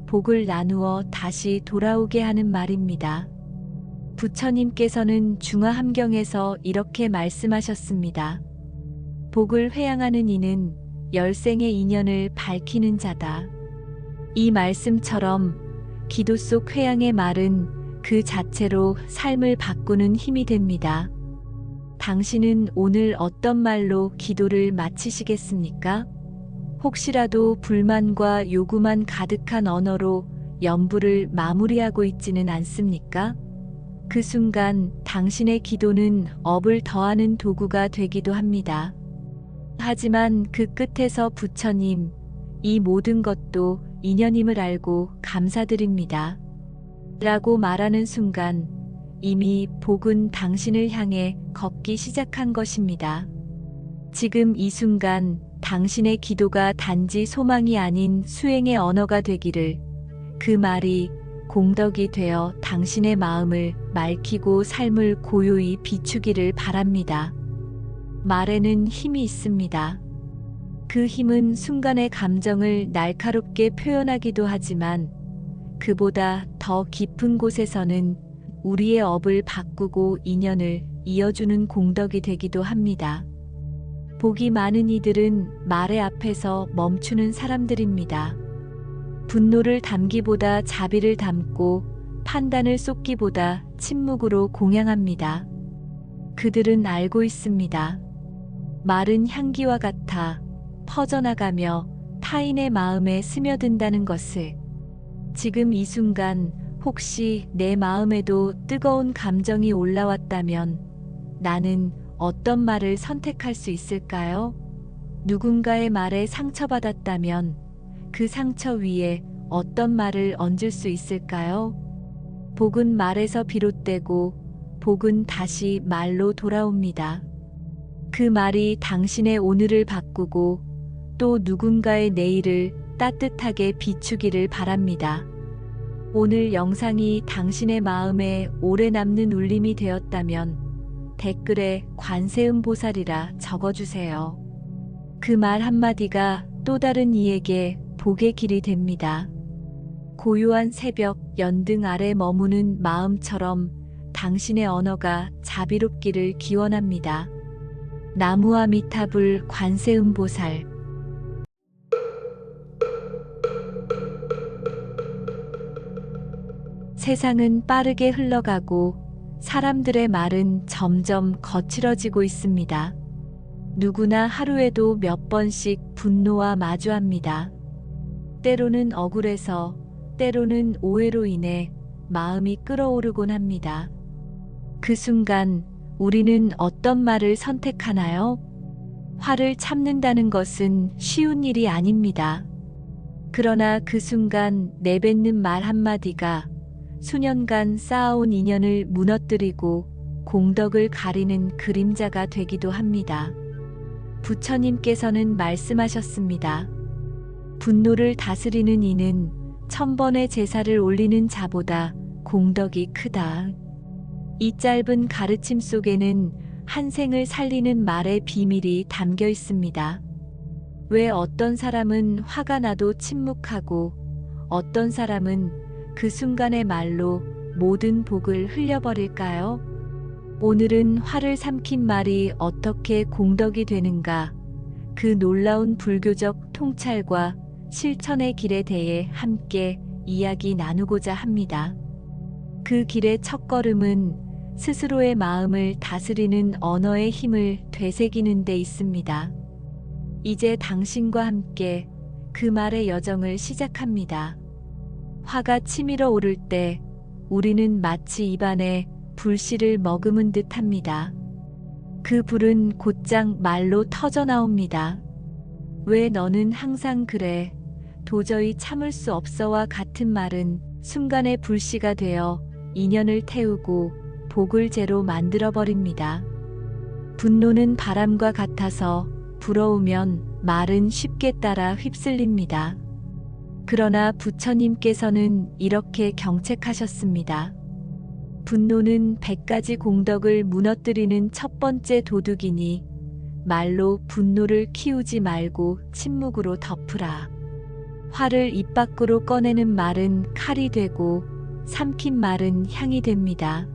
복을 나누어 다시 돌아오게 하는 말입니다. 부처님께서는 중화함경에서 이렇게 말씀하셨습니다. 복을 회양하는 이는 열생의 인연을 밝히는 자다. 이 말씀처럼 기도 속 회양의 말은 그 자체로 삶을 바꾸는 힘이 됩니다. 당신은 오늘 어떤 말로 기도를 마치시겠습니까? 혹시라도 불만과 요구만 가득한 언어로 연부를 마무리하고 있지는 않습니까? 그 순간 당신의 기도는 업을 더하는 도구가 되기도 합니다. 하지만 그 끝에서 부처님, 이 모든 것도 인연임을 알고 감사드립니다. 라고 말하는 순간 이미 복은 당신을 향해 걷기 시작한 것입니다. 지금 이 순간 당신의 기도가 단지 소망이 아닌 수행의 언어가 되기를, 그 말이 공덕이 되어 당신의 마음을 맑히고 삶을 고요히 비추기를 바랍니다. 말에는 힘이 있습니다. 그 힘은 순간의 감정을 날카롭게 표현하기도 하지만 그보다 더 깊은 곳에서는 우리의 업을 바꾸고 인연을 이어주는 공덕이 되기도 합니다. 복이 많은 이들은 말의 앞에서 멈추는 사람들입니다. 분노를 담기보다 자비를 담고 판단을 쏟기보다 침묵으로 공양합니다. 그들은 알고 있습니다. 말은 향기와 같아 퍼져나가며 타인의 마음에 스며든다는 것을. 지금 이 순간 혹시 내 마음에도 뜨거운 감정이 올라왔다면 나는 어떤 말을 선택할 수 있을까요? 누군가의 말에 상처받았다면 그 상처 위에 어떤 말을 얹을 수 있을까요? 복은 말에서 비롯되고 복은 다시 말로 돌아옵니다. 그 말이 당신의 오늘을 바꾸고 또 누군가의 내일을 따뜻하게 비추기를 바랍니다. 오늘 영상이 당신의 마음에 오래 남는 울림이 되었다면 댓글에 관세음보살이라 적어주세요. 그 말 한마디가 또 다른 이에게 복의 길이 됩니다. 고요한 새벽 연등 아래 머무는 마음처럼 당신의 언어가 자비롭기를 기원합니다. 나무아미타불 관세음보살. 세상은 빠르게 흘러가고 사람들의 말은 점점 거칠어지고 있습니다. 누구나 하루에도 몇 번씩 분노와 마주합니다. 때로는 억울해서, 때로는 오해로 인해 마음이 끓어오르곤 합니다. 그 순간 우리는 어떤 말을 선택하나요? 화를 참는다는 것은 쉬운 일이 아닙니다. 그러나 그 순간 내뱉는 말 한마디가 수년간 쌓아온 인연을 무너뜨리고 공덕을 가리는 그림자가 되기도 합니다. 부처님께서는 말씀하셨습니다. 분노를 다스리는 이는 1000번의 제사를 올리는 자보다 공덕이 크다. 이 짧은 가르침 속에는 한 생을 살리는 말의 비밀이 담겨 있습니다. 왜 어떤 사람은 화가 나도 침묵하고 어떤 사람은 그 순간의 말로 모든 복을 흘려버릴까요? 오늘은 화를 삼킨 말이 어떻게 공덕이 되는가? 그 놀라운 불교적 통찰과 실천의 길에 대해 함께 이야기 나누고자 합니다. 그 길의 첫걸음은 스스로의 마음을 다스리는 언어의 힘을 되새기는 데 있습니다. 이제 당신과 함께 그 말의 여정을 시작합니다. 화가 치밀어 오를 때 우리는 마치 입안에 불씨를 머금은 듯 합니다. 그 불은 곧장 말로 터져 나옵니다. 왜 너는 항상 그래? 도저히 참을 수 없어와 같은 말은 순간의 불씨가 되어 인연을 태우고 복을 제로 만들어버립니다. 분노는 바람과 같아서 불어오면 말은 쉽게 따라 휩쓸립니다. 그러나 부처님께서는 이렇게 경책하셨습니다. 분노는 100가지 공덕을 무너뜨리는 첫 번째 도둑이니 말로 분노를 키우지 말고 침묵으로 덮으라. 화를 입 밖으로 꺼내는 말은 칼이 되고 삼킨 말은 향이 됩니다.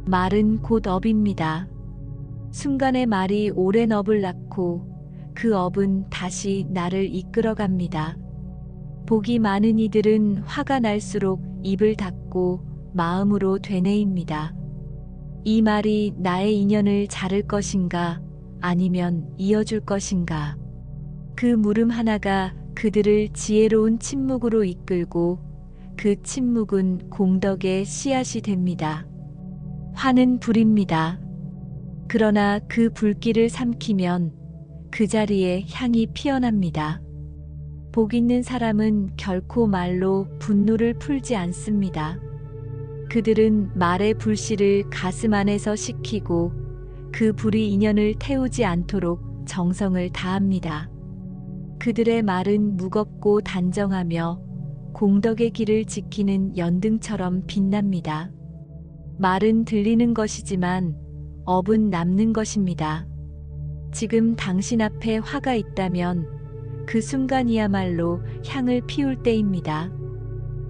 말은 곧 업입니다. 순간의 말이 오랜 업을 낳고 그 업은 다시 나를 이끌어갑니다. 복이 많은 이들은 화가 날수록 입을 닫고 마음으로 되뇌입니다. 이 말이 나의 인연을 자를 것인가 아니면 이어줄 것인가. 그 물음 하나가 그들을 지혜로운 침묵으로 이끌고 그 침묵은 공덕의 씨앗이 됩니다. 화는 불입니다. 그러나 그 불길을 삼키면 그 자리에 향이 피어납니다. 복 있는 사람은 결코 말로 분노를 풀지 않습니다. 그들은 말의 불씨를 가슴 안에서 식히고 그 불이 인연을 태우지 않도록 정성을 다합니다. 그들의 말은 무겁고 단정하며 공덕의 길을 지키는 연등처럼 빛납니다. 말은 들리는 것이지만 업은 남는 것입니다. 지금 당신 앞에 화가 있다면 그 순간이야말로 향을 피울 때입니다.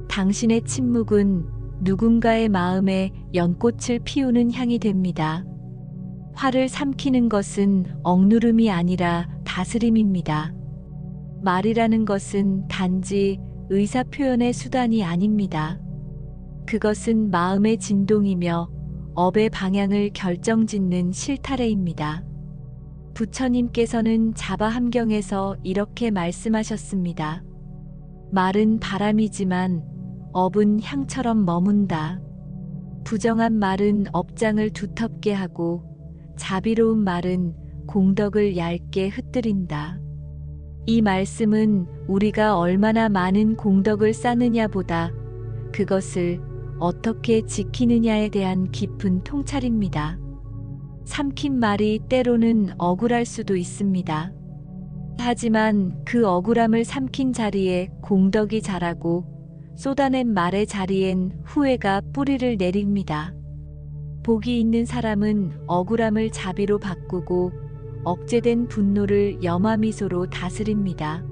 당신의 침묵은 누군가의 마음에 연꽃을 피우는 향이 됩니다. 화를 삼키는 것은 억누름이 아니라 다스림입니다. 말이라는 것은 단지 의사표현의 수단이 아닙니다. 그것은 마음의 진동이며 업의 방향을 결정짓는 실타래입니다. 부처님께서는 자바 함경에서 이렇게 말씀하셨습니다. 말은 바람이지만 업은 향처럼 머문다. 부정한 말은 업장을 두텁게 하고 자비로운 말은 공덕을 얇게 흩뜨린다. 이 말씀은 우리가 얼마나 많은 공덕을 쌓느냐보다 그것을 어떻게 지키느냐에 대한 깊은 통찰입니다. 삼킨 말이 때로는 억울할 수도 있습니다. 하지만 그 억울함을 삼킨 자리에 공덕이 자라고 쏟아낸 말의 자리엔 후회가 뿌리를 내립니다. 복이 있는 사람은 억울함을 자비로 바꾸고 억제된 분노를 염화미소로 다스립니다.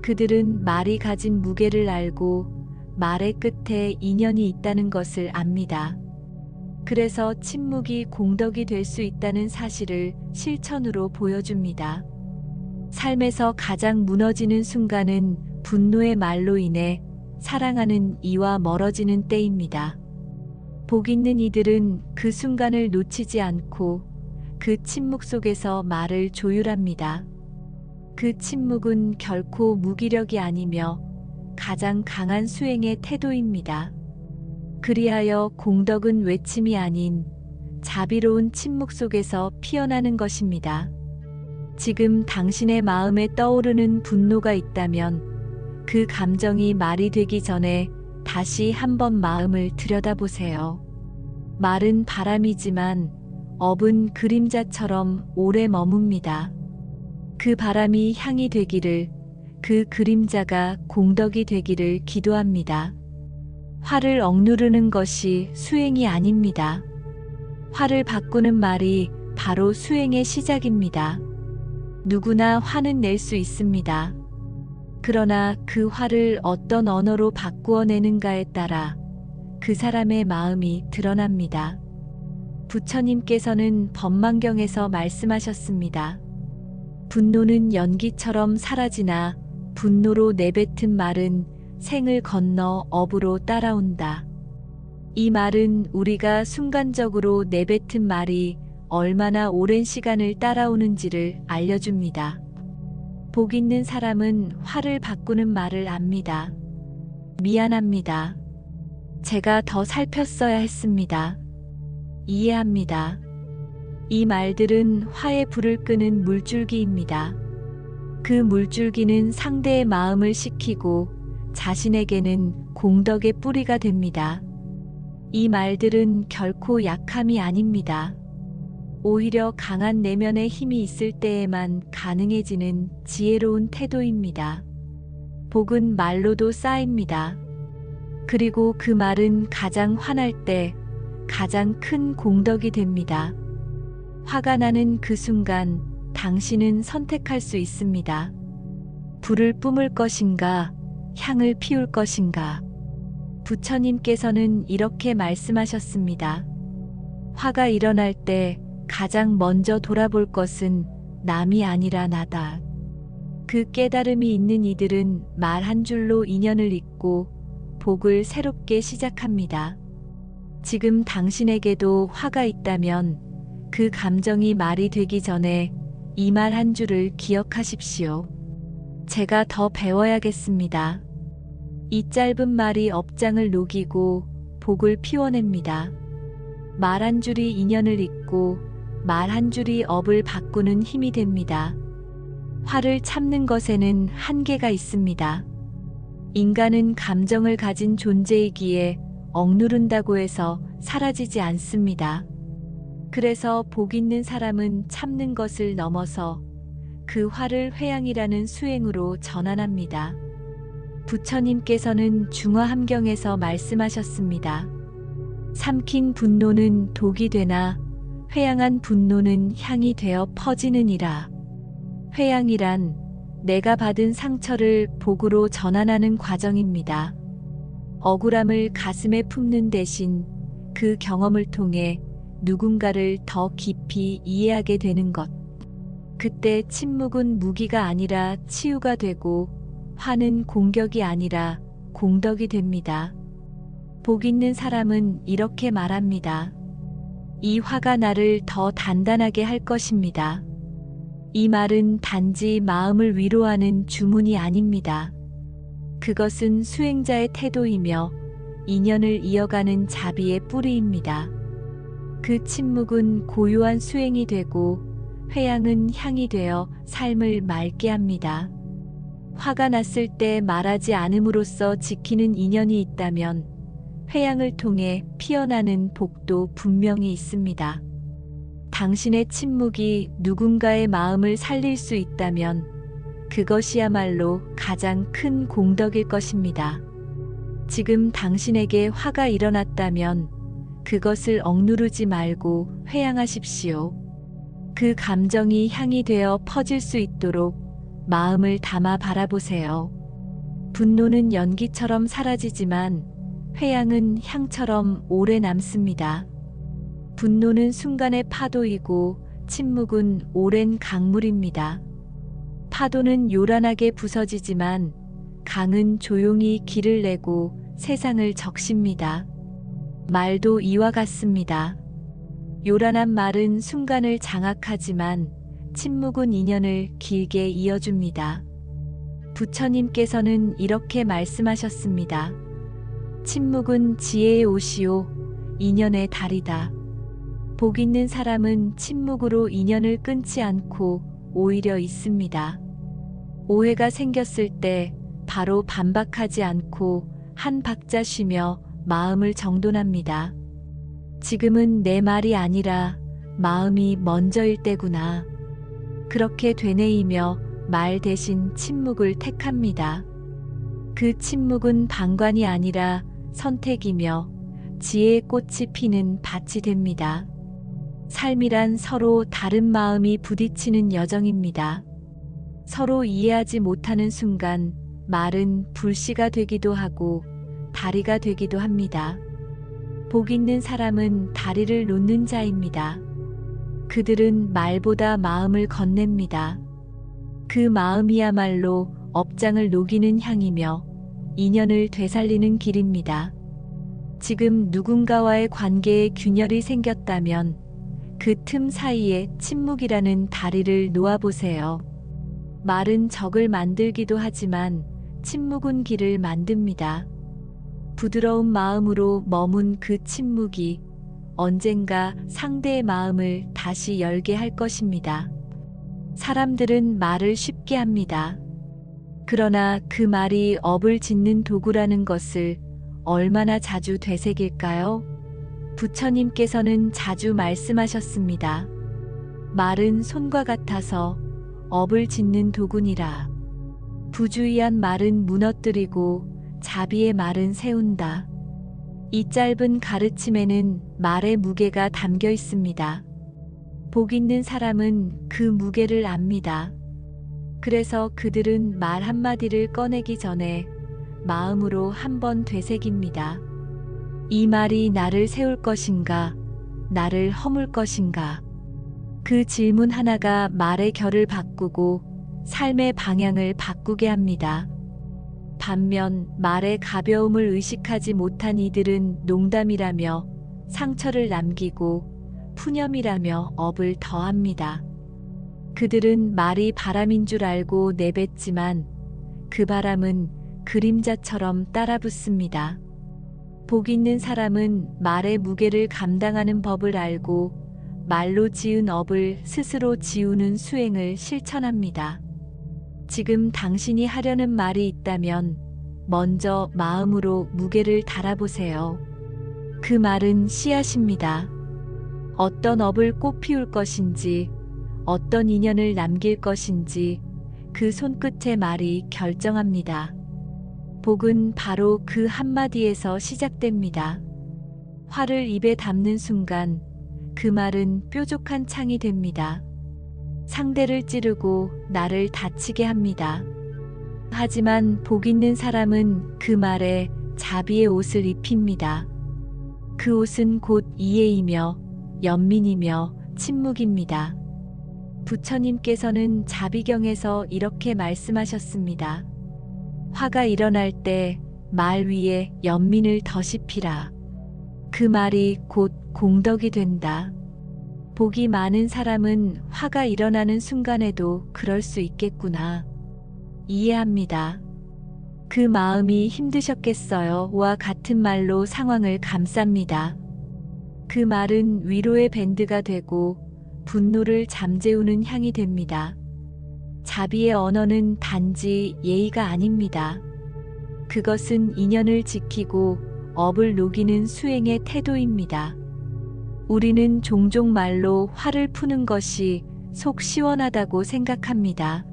그들은 말이 가진 무게를 알고 말의 끝에 인연이 있다는 것을 압니다. 그래서 침묵이 공덕이 될 수 있다는 사실을 실천으로 보여줍니다. 삶에서 가장 무너지는 순간은 분노의 말로 인해 사랑하는 이와 멀어지는 때입니다. 복 있는 이들은 그 순간을 놓치지 않고 그 침묵 속에서 말을 조율합니다. 그 침묵은 결코 무기력이 아니며 가장 강한 수행의 태도입니다. 그리하여 공덕은 외침이 아닌 자비로운 침묵 속에서 피어나는 것입니다. 지금 당신의 마음에 떠오르는 분노가 있다면 그 감정이 말이 되기 전에 다시 한번 마음을 들여다보세요. 말은 바람이지만 업은 그림자처럼 오래 머뭅니다. 그 바람이 향이 되기를, 그 그림자가 공덕이 되기를 기도합니다. 화를 억누르는 것이 수행이 아닙니다. 화를 바꾸는 말이 바로 수행의 시작입니다. 누구나 화는 낼 수 있습니다. 그러나 그 화를 어떤 언어로 바꾸어 내는가에 따라 그 사람의 마음이 드러납니다. 부처님께서는 법망경에서 말씀하셨습니다. 분노는 연기처럼 사라지나 분노로 내뱉은 말은 생을 건너 업으로 따라온다. 이 말은 우리가 순간적으로 내뱉은 말이 얼마나 오랜 시간을 따라오는지를 알려줍니다. 복 있는 사람은 화를 바꾸는 말을 압니다. 미안합니다. 제가 더 살폈어야 했습니다. 이해합니다. 이 말들은 화의 불을 끄는 물줄기입니다. 그 물줄기는 상대의 마음을 식히고 자신에게는 공덕의 뿌리가 됩니다. 이 말들은 결코 약함이 아닙니다. 오히려 강한 내면의 힘이 있을 때에만 가능해지는 지혜로운 태도입니다. 복은 말로도 쌓입니다. 그리고 그 말은 가장 화날 때 가장 큰 공덕이 됩니다. 화가 나는 그 순간 당신은 선택할 수 있습니다. 불을 뿜을 것인가, 향을 피울 것인가. 부처님께서는 이렇게 말씀하셨습니다. 화가 일어날 때 가장 먼저 돌아볼 것은 남이 아니라 나다. 그 깨달음이 있는 이들은 말 한 줄로 인연을 잇고 복을 새롭게 시작합니다. 지금 당신에게도 화가 있다면 그 감정이 말이 되기 전에 이 말 한 줄을 기억하십시오. 제가 더 배워야겠습니다. 이 짧은 말이 업장을 녹이고 복을 피워냅니다. 말 한 줄이 인연을 잇고 말 한 줄이 업을 바꾸는 힘이 됩니다. 화를 참는 것에는 한계가 있습니다. 인간은 감정을 가진 존재이기에 억누른다고 해서 사라지지 않습니다. 그래서 복 있는 사람은 참는 것을 넘어서 그 화를 회양이라는 수행으로 전환합니다. 부처님께서는 중화함경에서 말씀하셨습니다. 삼킨 분노는 독이 되나 회양한 분노는 향이 되어 퍼지느니라. 회양이란 내가 받은 상처를 복으로 전환하는 과정입니다. 억울함을 가슴에 품는 대신 그 경험을 통해 누군가를 더 깊이 이해하게 되는 것. 그때 침묵은 무기가 아니라 치유가 되고 화는 공격이 아니라 공덕이 됩니다. 복 있는 사람은 이렇게 말합니다. 이 화가 나를 더 단단하게 할 것입니다. 이 말은 단지 마음을 위로하는 주문이 아닙니다. 그것은 수행자의 태도이며 인연을 이어가는 자비의 뿌리입니다. 그 침묵은 고요한 수행이 되고 회양은 향이 되어 삶을 맑게 합니다. 화가 났을 때 말하지 않음으로써 지키는 인연이 있다면 회양을 통해 피어나는 복도 분명히 있습니다. 당신의 침묵이 누군가의 마음을 살릴 수 있다면 그것이야말로 가장 큰 공덕일 것입니다. 지금 당신에게 화가 일어났다면 그것을 억누르지 말고 회양하십시오. 그 감정이 향이 되어 퍼질 수 있도록 마음을 담아 바라보세요. 분노는 연기처럼 사라지지만 회양은 향처럼 오래 남습니다. 분노는 순간의 파도이고 침묵은 오랜 강물입니다. 파도는 요란하게 부서지지만 강은 조용히 길을 내고 세상을 적십니다. 말도 이와 같습니다. 요란한 말은 순간을 장악하지만 침묵은 인연을 길게 이어줍니다. 부처님께서는 이렇게 말씀하셨습니다. 침묵은 지혜의 옷이요 인연의 달이다. 복 있는 사람은 침묵으로 인연을 끊지 않고 오히려 있습니다. 오해가 생겼을 때 바로 반박하지 않고 한 박자 쉬며 마음을 정돈합니다. 지금은 내 말이 아니라 마음이 먼저일 때구나. 그렇게 되뇌이며 말 대신 침묵을 택합니다. 그 침묵은 방관이 아니라 선택이며 지혜의 꽃이 피는 밭이 됩니다. 삶이란 서로 다른 마음이 부딪히는 여정입니다. 서로 이해하지 못하는 순간 말은 불씨가 되기도 하고 다리가 되기도 합니다. 복 있는 사람은 다리를 놓는 자입니다. 그들은 말보다 마음을 건넵니다. 그 마음이야말로 업장을 녹이는 향이며 인연을 되살리는 길입니다. 지금 누군가와의 관계에 균열이 생겼다면 그 틈 사이에 침묵이라는 다리를 놓아보세요. 말은 적을 만들기도 하지만 침묵은 길을 만듭니다. 부드러운 마음으로 머문 그 침묵이 언젠가 상대의 마음을 다시 열게 할 것입니다. 사람들은 말을 쉽게 합니다. 그러나 그 말이 업을 짓는 도구라는 것을 얼마나 자주 되새길까요? 부처님께서는 자주 말씀하셨습니다. 말은 손과 같아서 업을 짓는 도구니라. 부주의한 말은 무너뜨리고 자비의 말은 세운다. 이 짧은 가르침에는 말의 무게가 담겨 있습니다. 복 있는 사람은 그 무게를 압니다. 그래서 그들은 말 한마디를 꺼내기 전에 마음으로 한번 되새깁니다. 이 말이 나를 세울 것인가, 나를 허물 것인가. 그 질문 하나가 말의 결을 바꾸고 삶의 방향을 바꾸게 합니다. 반면 말의 가벼움을 의식하지 못한 이들은 농담이라며 상처를 남기고 푸념이라며 업을 더합니다. 그들은 말이 바람인 줄 알고 내뱉지만 그 바람은 그림자처럼 따라붙습니다. 복 있는 사람은 말의 무게를 감당하는 법을 알고 말로 지은 업을 스스로 지우는 수행을 실천합니다. 지금 당신이 하려는 말이 있다면 먼저 마음으로 무게를 달아보세요. 그 말은 씨앗입니다. 어떤 업을 꽃 피울 것인지, 어떤 인연을 남길 것인지 그 손끝의 말이 결정합니다. 복은 바로 그 한마디에서 시작됩니다. 화를 입에 담는 순간 그 말은 뾰족한 창이 됩니다. 상대를 찌르고 나를 다치게 합니다. 하지만 복 있는 사람은 그 말에 자비의 옷을 입힙니다. 그 옷은 곧 이해이며 연민이며 침묵입니다. 부처님께서는 자비경에서 이렇게 말씀하셨습니다. 화가 일어날 때 말 위에 연민을 더시피라. 그 말이 곧 공덕이 된다. 복이 많은 사람은 화가 일어나는 순간에도 그럴 수 있겠구나. 이해합니다. 그 마음이 힘드셨겠어요. 와 같은 말로 상황을 감쌉니다. 그 말은 위로의 밴드가 되고 분노를 잠재우는 향이 됩니다. 자비의 언어는 단지 예의가 아닙니다. 그것은 인연을 지키고 업을 녹이는 수행의 태도입니다. 우리는 종종 말로 화를 푸는 것이 속 시원하다고 생각합니다.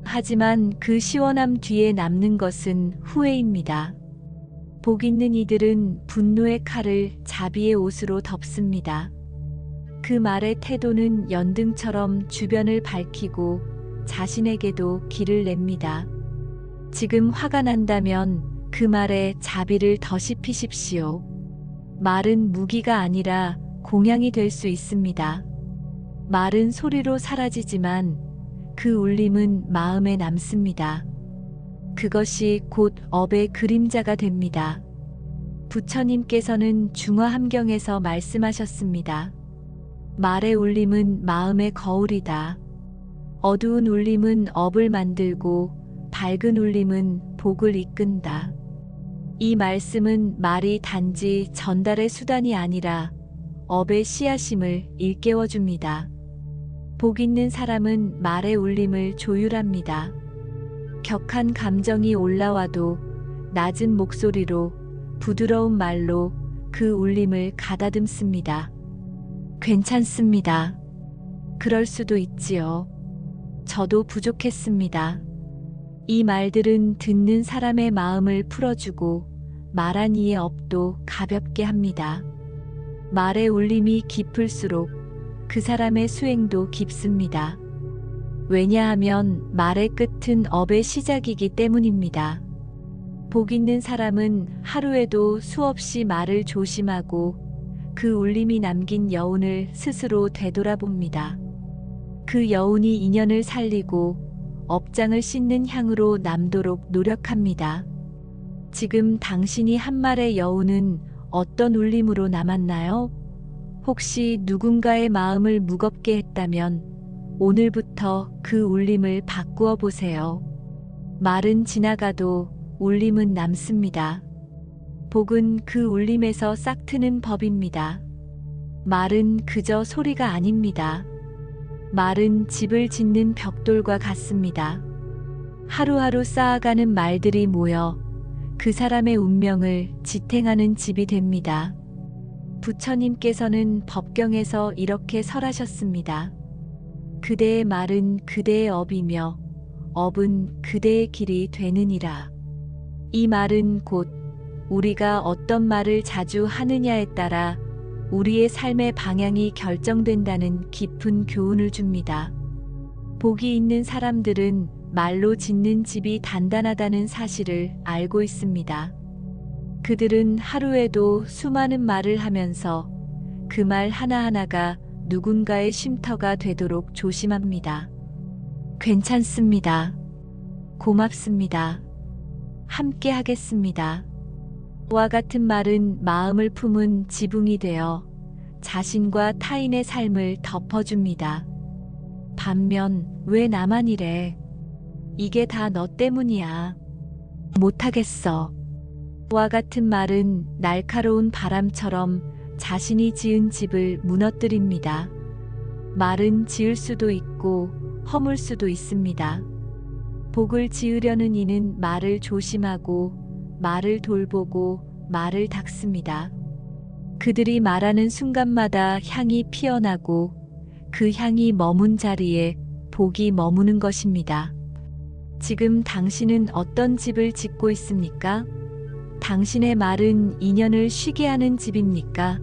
하지만 그 시원함 뒤에 남는 것은 후회입니다. 복 있는 이들은 분노의 칼을 자비의 옷으로 덮습니다. 그 말의 태도는 연등처럼 주변을 밝히고 자신에게도 길을 냅니다. 지금 화가 난다면 그 말에 자비를 더시피십시오. 말은 무기가 아니라 공양이 될 수 있습니다. 말은 소리로 사라지지만 그 울림은 마음에 남습니다. 그것이 곧 업의 그림자가 됩니다. 부처님께서는 중화함경에서 말씀하셨습니다. 말의 울림은 마음의 거울이다. 어두운 울림은 업을 만들고 밝은 울림은 복을 이끈다. 이 말씀은 말이 단지 전달의 수단이 아니라 업의 씨앗임을 일깨워줍니다. 복 있는 사람은 말의 울림을 조율합니다. 격한 감정이 올라와도 낮은 목소리로 부드러운 말로 그 울림을 가다듬습니다. 괜찮습니다. 그럴 수도 있지요. 저도 부족했습니다. 이 말들은 듣는 사람의 마음을 풀어주고 말한 이의 업도 가볍게 합니다. 말의 울림이 깊을수록 그 사람의 수행도 깊습니다. 왜냐하면 말의 끝은 업의 시작이기 때문입니다. 복 있는 사람은 하루에도 수없이 말을 조심하고 그 울림이 남긴 여운을 스스로 되돌아봅니다. 그 여운이 인연을 살리고 업장을 씻는 향으로 남도록 노력합니다. 지금 당신이 한 말의 여운은 어떤 울림으로 남았나요? 혹시 누군가의 마음을 무겁게 했다면 오늘부터 그 울림을 바꾸어 보세요. 말은 지나가도 울림은 남습니다. 복은 그 울림에서 싹트는 법입니다. 말은 그저 소리가 아닙니다. 말은 집을 짓는 벽돌과 같습니다. 하루하루 쌓아가는 말들이 모여 그 사람의 운명을 지탱하는 집이 됩니다. 부처님께서는 법경에서 이렇게 설하셨습니다. 그대의 말은 그대의 업이며 업은 그대의 길이 되느니라. 이 말은 곧 우리가 어떤 말을 자주 하느냐에 따라 우리의 삶의 방향이 결정된다는 깊은 교훈을 줍니다. 복이 있는 사람들은 말로 짓는 집이 단단하다는 사실을 알고 있습니다. 그들은 하루에도 수많은 말을 하면서 그 말 하나하나가 누군가의 쉼터가 되도록 조심합니다. 괜찮습니다. 고맙습니다. 함께 하겠습니다. 와 같은 말은 마음을 품은 지붕이 되어 자신과 타인의 삶을 덮어줍니다. 반면 왜 나만 이래? 이게 다 너 때문이야. 못하겠어. 와 같은 말은 날카로운 바람처럼 자신이 지은 집을 무너뜨립니다. 말은 지을 수도 있고 허물 수도 있습니다. 복을 지으려는 이는 말을 조심하고 말을 돌보고 말을 닦습니다. 그들이 말하는 순간마다 향이 피어나고 그 향이 머문 자리에 복이 머무는 것입니다. 지금 당신은 어떤 집을 짓고 있습니까? 당신의 말은 인연을 쉬게 하는 집입니까?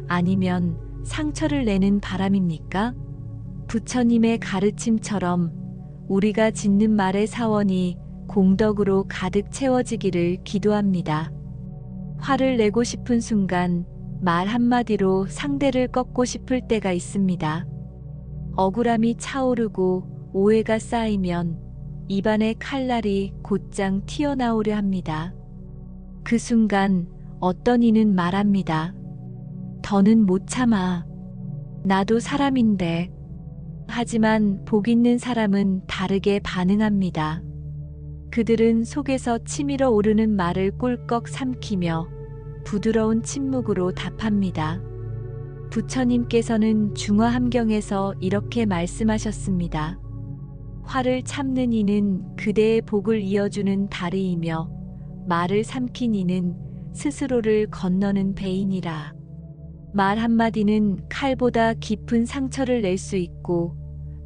아니면 상처를 내는 바람입니까? 부처님의 가르침처럼 우리가 짓는 말의 사원이 공덕으로 가득 채워지기를 기도합니다. 화를 내고 싶은 순간 말 한마디로 상대를 꺾고 싶을 때가 있습니다. 억울함이 차오르고 오해가 쌓이면 입안의 칼날이 곧장 튀어나오려 합니다. 그 순간 어떤 이는 말합니다. 더는 못 참아. 나도 사람인데. 하지만 복 있는 사람은 다르게 반응합니다. 그들은 속에서 치밀어 오르는 말을 꿀꺽 삼키며 부드러운 침묵으로 답합니다. 부처님께서는 중화함경에서 이렇게 말씀하셨습니다. 화를 참는 이는 그대의 복을 이어주는 다리이며 말을 삼킨 이는 스스로를 건너는 배이니라. 말 한마디는 칼보다 깊은 상처를 낼 수 있고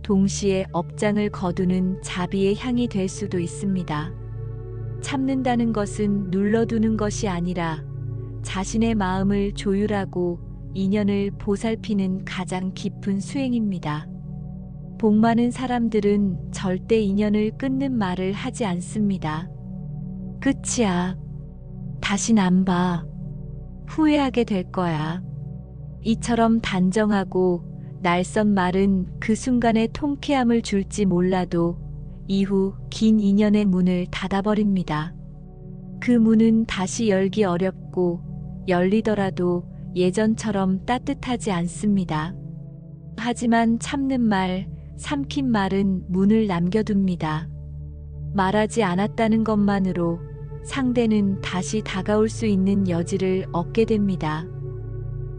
동시에 업장을 거두는 자비의 향이 될 수도 있습니다. 참는다는 것은 눌러두는 것이 아니라 자신의 마음을 조율하고 인연을 보살피는 가장 깊은 수행입니다. 복 많은 사람들은 절대 인연을 끊는 말을 하지 않습니다. 끝이야. 다신 안 봐. 후회하게 될 거야. 이처럼 단정하고 날선 말은 그 순간에 통쾌함을 줄지 몰라도 이후 긴 인연의 문을 닫아버립니다. 그 문은 다시 열기 어렵고 열리더라도 예전처럼 따뜻하지 않습니다. 하지만 참는 말, 삼킨 말은 문을 남겨둡니다. 말하지 않았다는 것만으로 상대는 다시 다가올 수 있는 여지를 얻게 됩니다.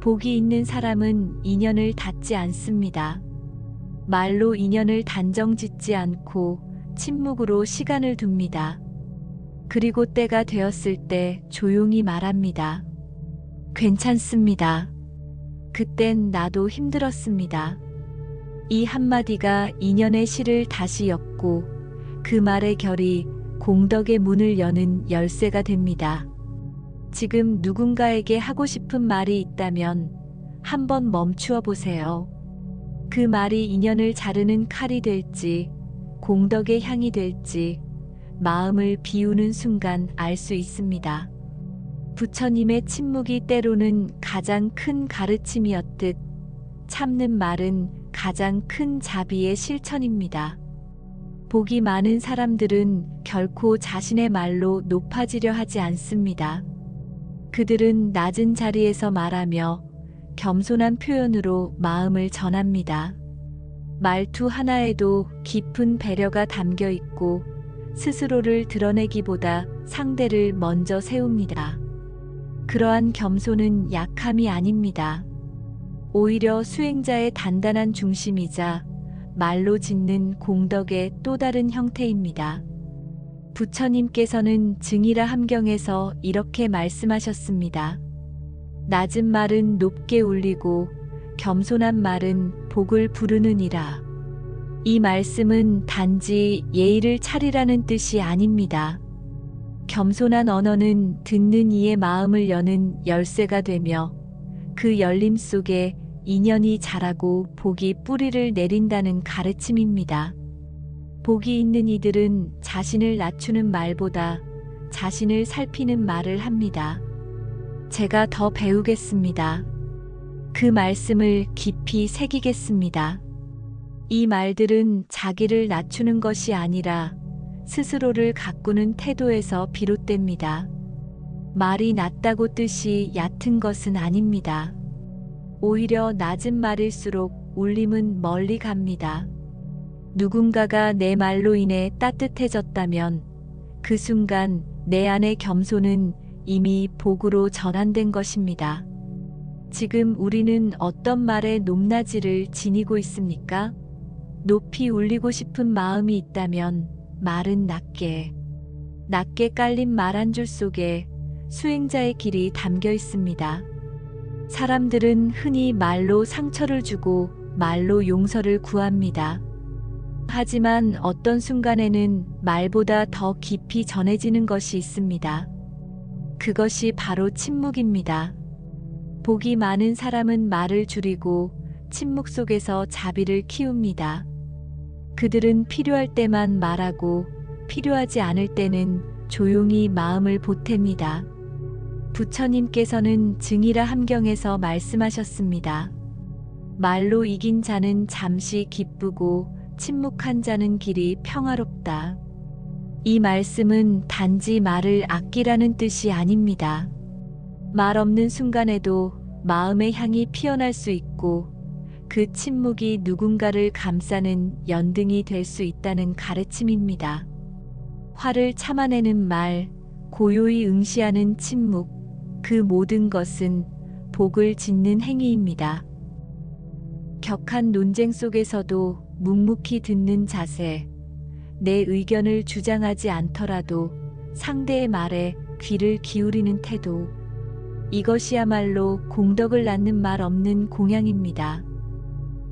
복이 있는 사람은 인연을 닫지 않습니다. 말로 인연을 단정 짓지 않고 침묵으로 시간을 둡니다. 그리고 때가 되었을 때 조용히 말합니다. 괜찮습니다. 그땐 나도 힘들었습니다. 이 한마디가 인연의 실을 다시 엮고 그 말의 결이 공덕의 문을 여는 열쇠가 됩니다. 지금 누군가에게 하고 싶은 말이 있다면 한번 멈추어 보세요. 그 말이 인연을 자르는 칼이 될지 공덕의 향이 될지 마음을 비우는 순간 알 수 있습니다. 부처님의 침묵이 때로는 가장 큰 가르침이었듯 참는 말은 가장 큰 자비의 실천입니다. 복이 많은 사람들은 결코 자신의 말로 높아지려 하지 않습니다. 그들은 낮은 자리에서 말하며 겸손한 표현으로 마음을 전합니다. 말투 하나에도 깊은 배려가 담겨 있고 스스로를 드러내기보다 상대를 먼저 세웁니다. 그러한 겸손은 약함이 아닙니다. 오히려 수행자의 단단한 중심이자 말로 짓는 공덕의 또 다른 형태입니다. 부처님께서는 증이라 함경에서 이렇게 말씀하셨습니다. 낮은 말은 높게 울리고 겸손한 말은 복을 부르느니라. 이 말씀은 단지 예의를 차리라는 뜻이 아닙니다. 겸손한 언어는 듣는 이의 마음을 여는 열쇠가 되며 그 열림 속에 인연이 자라고 복이 뿌리를 내린다는 가르침입니다. 복이 있는 이들은 자신을 낮추는 말보다 자신을 살피는 말을 합니다. 제가 더 배우겠습니다. 그 말씀을 깊이 새기겠습니다. 이 말들은 자기를 낮추는 것이 아니라 스스로를 가꾸는 태도에서 비롯됩니다. 말이 낮다고 뜻이 얕은 것은 아닙니다. 오히려 낮은 말일수록 울림은 멀리 갑니다. 누군가가 내 말로 인해 따뜻해졌다면 그 순간 내 안의 겸손은 이미 복으로 전환된 것입니다. 지금 우리는 어떤 말의 높낮이를 지니고 있습니까? 높이 울리고 싶은 마음이 있다면 말은 낮게 깔린 말 한 줄 속에 수행자의 길이 담겨 있습니다. 사람들은 흔히 말로 상처를 주고 말로 용서를 구합니다. 하지만 어떤 순간에는 말보다 더 깊이 전해지는 것이 있습니다. 그것이 바로 침묵입니다. 복이 많은 사람은 말을 줄이고 침묵 속에서 자비를 키웁니다. 그들은 필요할 때만 말하고 필요하지 않을 때는 조용히 마음을 보탭니다. 부처님께서는 증이라 함경에서 말씀하셨습니다. 말로 이긴 자는 잠시 기쁘고 침묵한 자는 길이 평화롭다. 이 말씀은 단지 말을 아끼라는 뜻이 아닙니다. 말 없는 순간에도 마음의 향이 피어날 수 있고 그 침묵이 누군가를 감싸는 연등이 될 수 있다는 가르침입니다. 화를 참아내는 말, 고요히 응시하는 침묵, 그 모든 것은 복을 짓는 행위입니다. 격한 논쟁 속에서도 묵묵히 듣는 자세, 내 의견을 주장하지 않더라도 상대의 말에 귀를 기울이는 태도, 이것이야말로 공덕을 낳는 말 없는 공양입니다.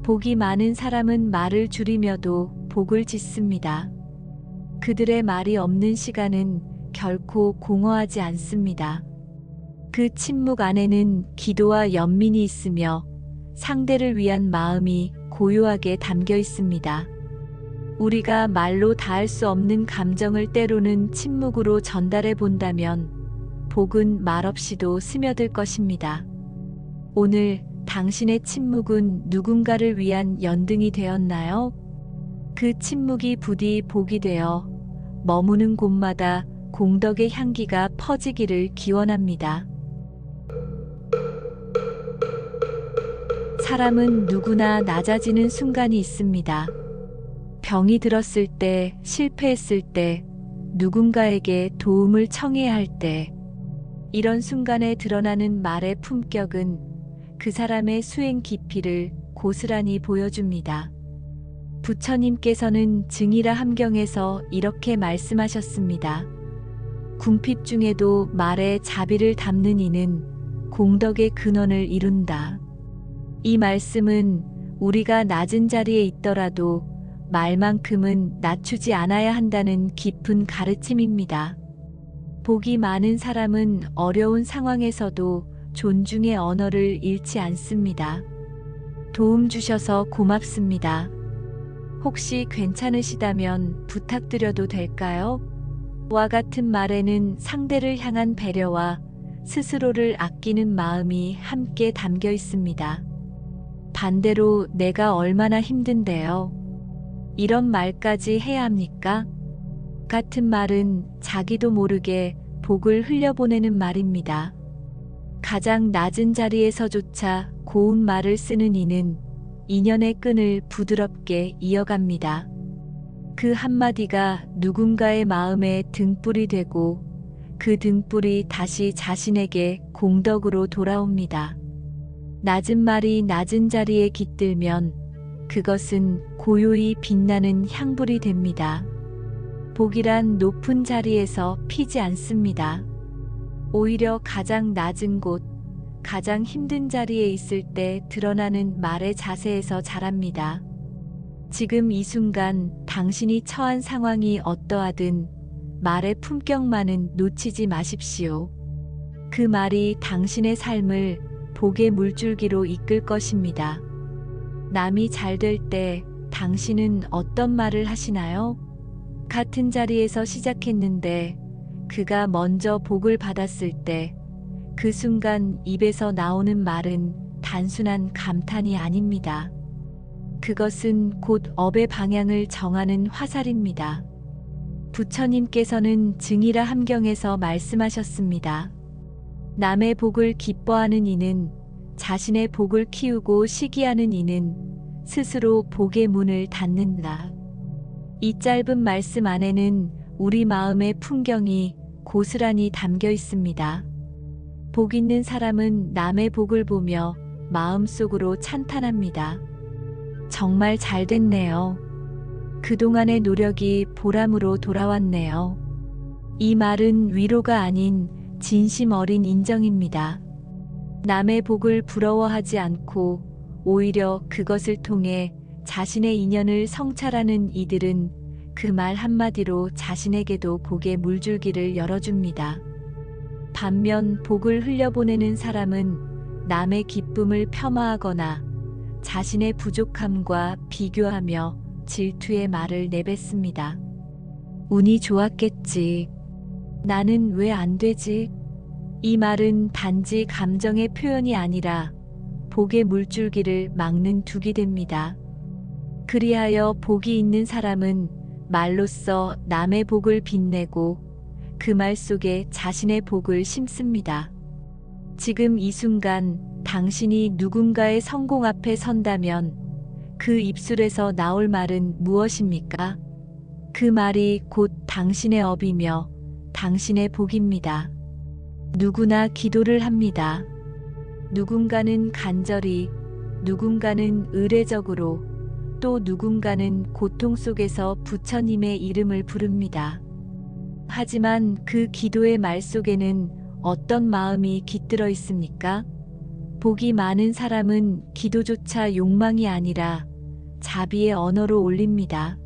복이 많은 사람은 말을 줄이며도 복을 짓습니다. 그들의 말이 없는 시간은 결코 공허하지 않습니다. 그 침묵 안에는 기도와 연민이 있으며 상대를 위한 마음이 고요하게 담겨 있습니다. 우리가 말로 다할 수 없는 감정을 때로는 침묵으로 전달해 본다면 복은 말없이도 스며들 것입니다. 오늘 당신의 침묵은 누군가를 위한 연등이 되었나요? 그 침묵이 부디 복이 되어 머무는 곳마다 공덕의 향기가 퍼지기를 기원합니다. 사람은 누구나 낮아지는 순간이 있습니다. 병이 들었을 때, 실패했을 때, 누군가에게 도움을 청해야 할 때, 이런 순간에 드러나는 말의 품격은 그 사람의 수행 깊이를 고스란히 보여줍니다. 부처님께서는 증이라 함경에서 이렇게 말씀하셨습니다. 궁핍 중에도 말에 자비를 담는 이는 공덕의 근원을 이룬다. 이 말씀은 우리가 낮은 자리에 있더라도 말만큼은 낮추지 않아야 한다는 깊은 가르침입니다. 복이 많은 사람은 어려운 상황에서도 존중의 언어를 잃지 않습니다. 도움 주셔서 고맙습니다. 혹시 괜찮으시다면 부탁드려도 될까요? 와 같은 말에는 상대를 향한 배려와 스스로를 아끼는 마음이 함께 담겨 있습니다. 반대로 내가 얼마나 힘든데요. 이런 말까지 해야 합니까? 같은 말은 자기도 모르게 복을 흘려보내는 말입니다. 가장 낮은 자리에서조차 고운 말을 쓰는 이는 인연의 끈을 부드럽게 이어갑니다. 그 한마디가 누군가의 마음에 등불이 되고 그 등불이 다시 자신에게 공덕으로 돌아옵니다. 낮은 말이 낮은 자리에 깃들면 그것은 고요히 빛나는 향불이 됩니다. 복이란 높은 자리에서 피지 않습니다. 오히려 가장 낮은 곳, 가장 힘든 자리에 있을 때 드러나는 말의 자세에서 자랍니다. 지금 이 순간 당신이 처한 상황이 어떠하든 말의 품격만은 놓치지 마십시오. 그 말이 당신의 삶을 복의 물줄기로 이끌 것입니다. 남이 잘 될 때 당신은 어떤 말을 하시나요? 같은 자리에서 시작했는데 그가 먼저 복을 받았을 때 그 순간 입에서 나오는 말은 단순한 감탄이 아닙니다. 그것은 곧 업의 방향을 정하는 화살입니다. 부처님께서는 증이라 함경에서 말씀하셨습니다. 남의 복을 기뻐하는 이는 자신의 복을 키우고 시기하는 이는 스스로 복의 문을 닫는다. 이 짧은 말씀 안에는 우리 마음의 풍경이 고스란히 담겨 있습니다. 복 있는 사람은 남의 복을 보며 마음속으로 찬탄합니다. 정말 잘 됐네요. 그동안의 노력이 보람으로 돌아왔네요. 이 말은 위로가 아닌 진심 어린 인정입니다. 남의 복을 부러워하지 않고 오히려 그것을 통해 자신의 인연을 성찰하는 이들은 그 말 한마디로 자신에게도 복의 물줄기를 열어줍니다. 반면 복을 흘려보내는 사람은 남의 기쁨을 폄하하거나 자신의 부족함과 비교하며 질투의 말을 내뱉습니다. 운이 좋았겠지. 나는 왜 안 되지? 이 말은 단지 감정의 표현이 아니라 복의 물줄기를 막는 둑이 됩니다. 그리하여 복이 있는 사람은 말로써 남의 복을 빛내고 그 말 속에 자신의 복을 심습니다. 지금 이 순간 당신이 누군가의 성공 앞에 선다면 그 입술에서 나올 말은 무엇입니까? 그 말이 곧 당신의 업이며 당신의 복입니다. 누구나 기도를 합니다. 누군가는 간절히, 누군가는 의례적으로, 또 누군가는 고통 속에서 부처님의 이름을 부릅니다. 하지만 그 기도의 말 속에는 어떤 마음이 깃들어 있습니까? 복이 많은 사람은 기도조차 욕망이 아니라 자비의 언어로 올립니다.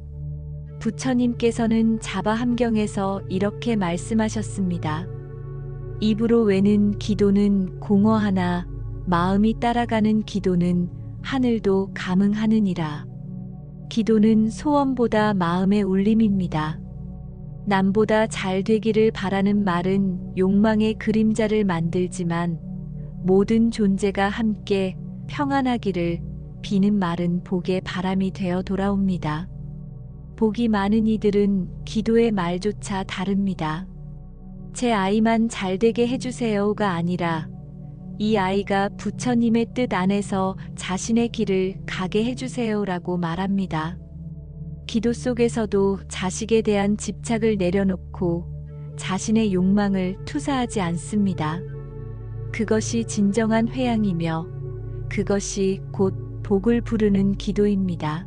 부처님께서는 자바함경에서 이렇게 말씀하셨습니다. 입으로 외는 기도는 공허하나 마음이 따라가는 기도는 하늘도 감응하느니라. 기도는 소원보다 마음의 울림입니다. 남보다 잘 되기를 바라는 말은 욕망의 그림자를 만들지만 모든 존재가 함께 평안하기를 비는 말은 복의 바람이 되어 돌아옵니다. 복이 많은 이들은 기도의 말조차 다릅니다. 제 아이만 잘되게 해주세요가 아니라 이 아이가 부처님의 뜻 안에서 자신의 길을 가게 해주세요라고 말합니다. 기도 속에서도 자식에 대한 집착을 내려놓고 자신의 욕망을 투사하지 않습니다. 그것이 진정한 회양이며 그것이 곧 복을 부르는 기도입니다.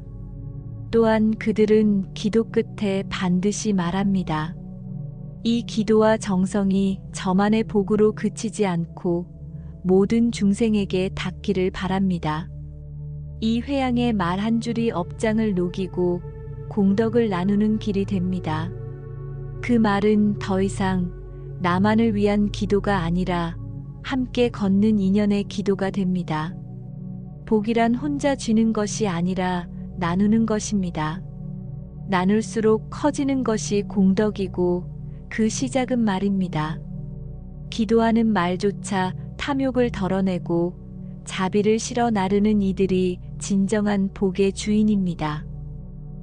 또한 그들은 기도 끝에 반드시 말합니다. 이 기도와 정성이 저만의 복으로 그치지 않고 모든 중생에게 닿기를 바랍니다. 이 회양의 말 한 줄이 업장을 녹이고 공덕을 나누는 길이 됩니다. 그 말은 더 이상 나만을 위한 기도가 아니라 함께 걷는 인연의 기도가 됩니다. 복이란 혼자 쥐는 것이 아니라 나누는 것입니다. 나눌수록 커지는 것이 공덕이고 그 시작은 말입니다. 기도하는 말조차 탐욕을 덜어내고 자비를 실어 나르는 이들이 진정한 복의 주인입니다.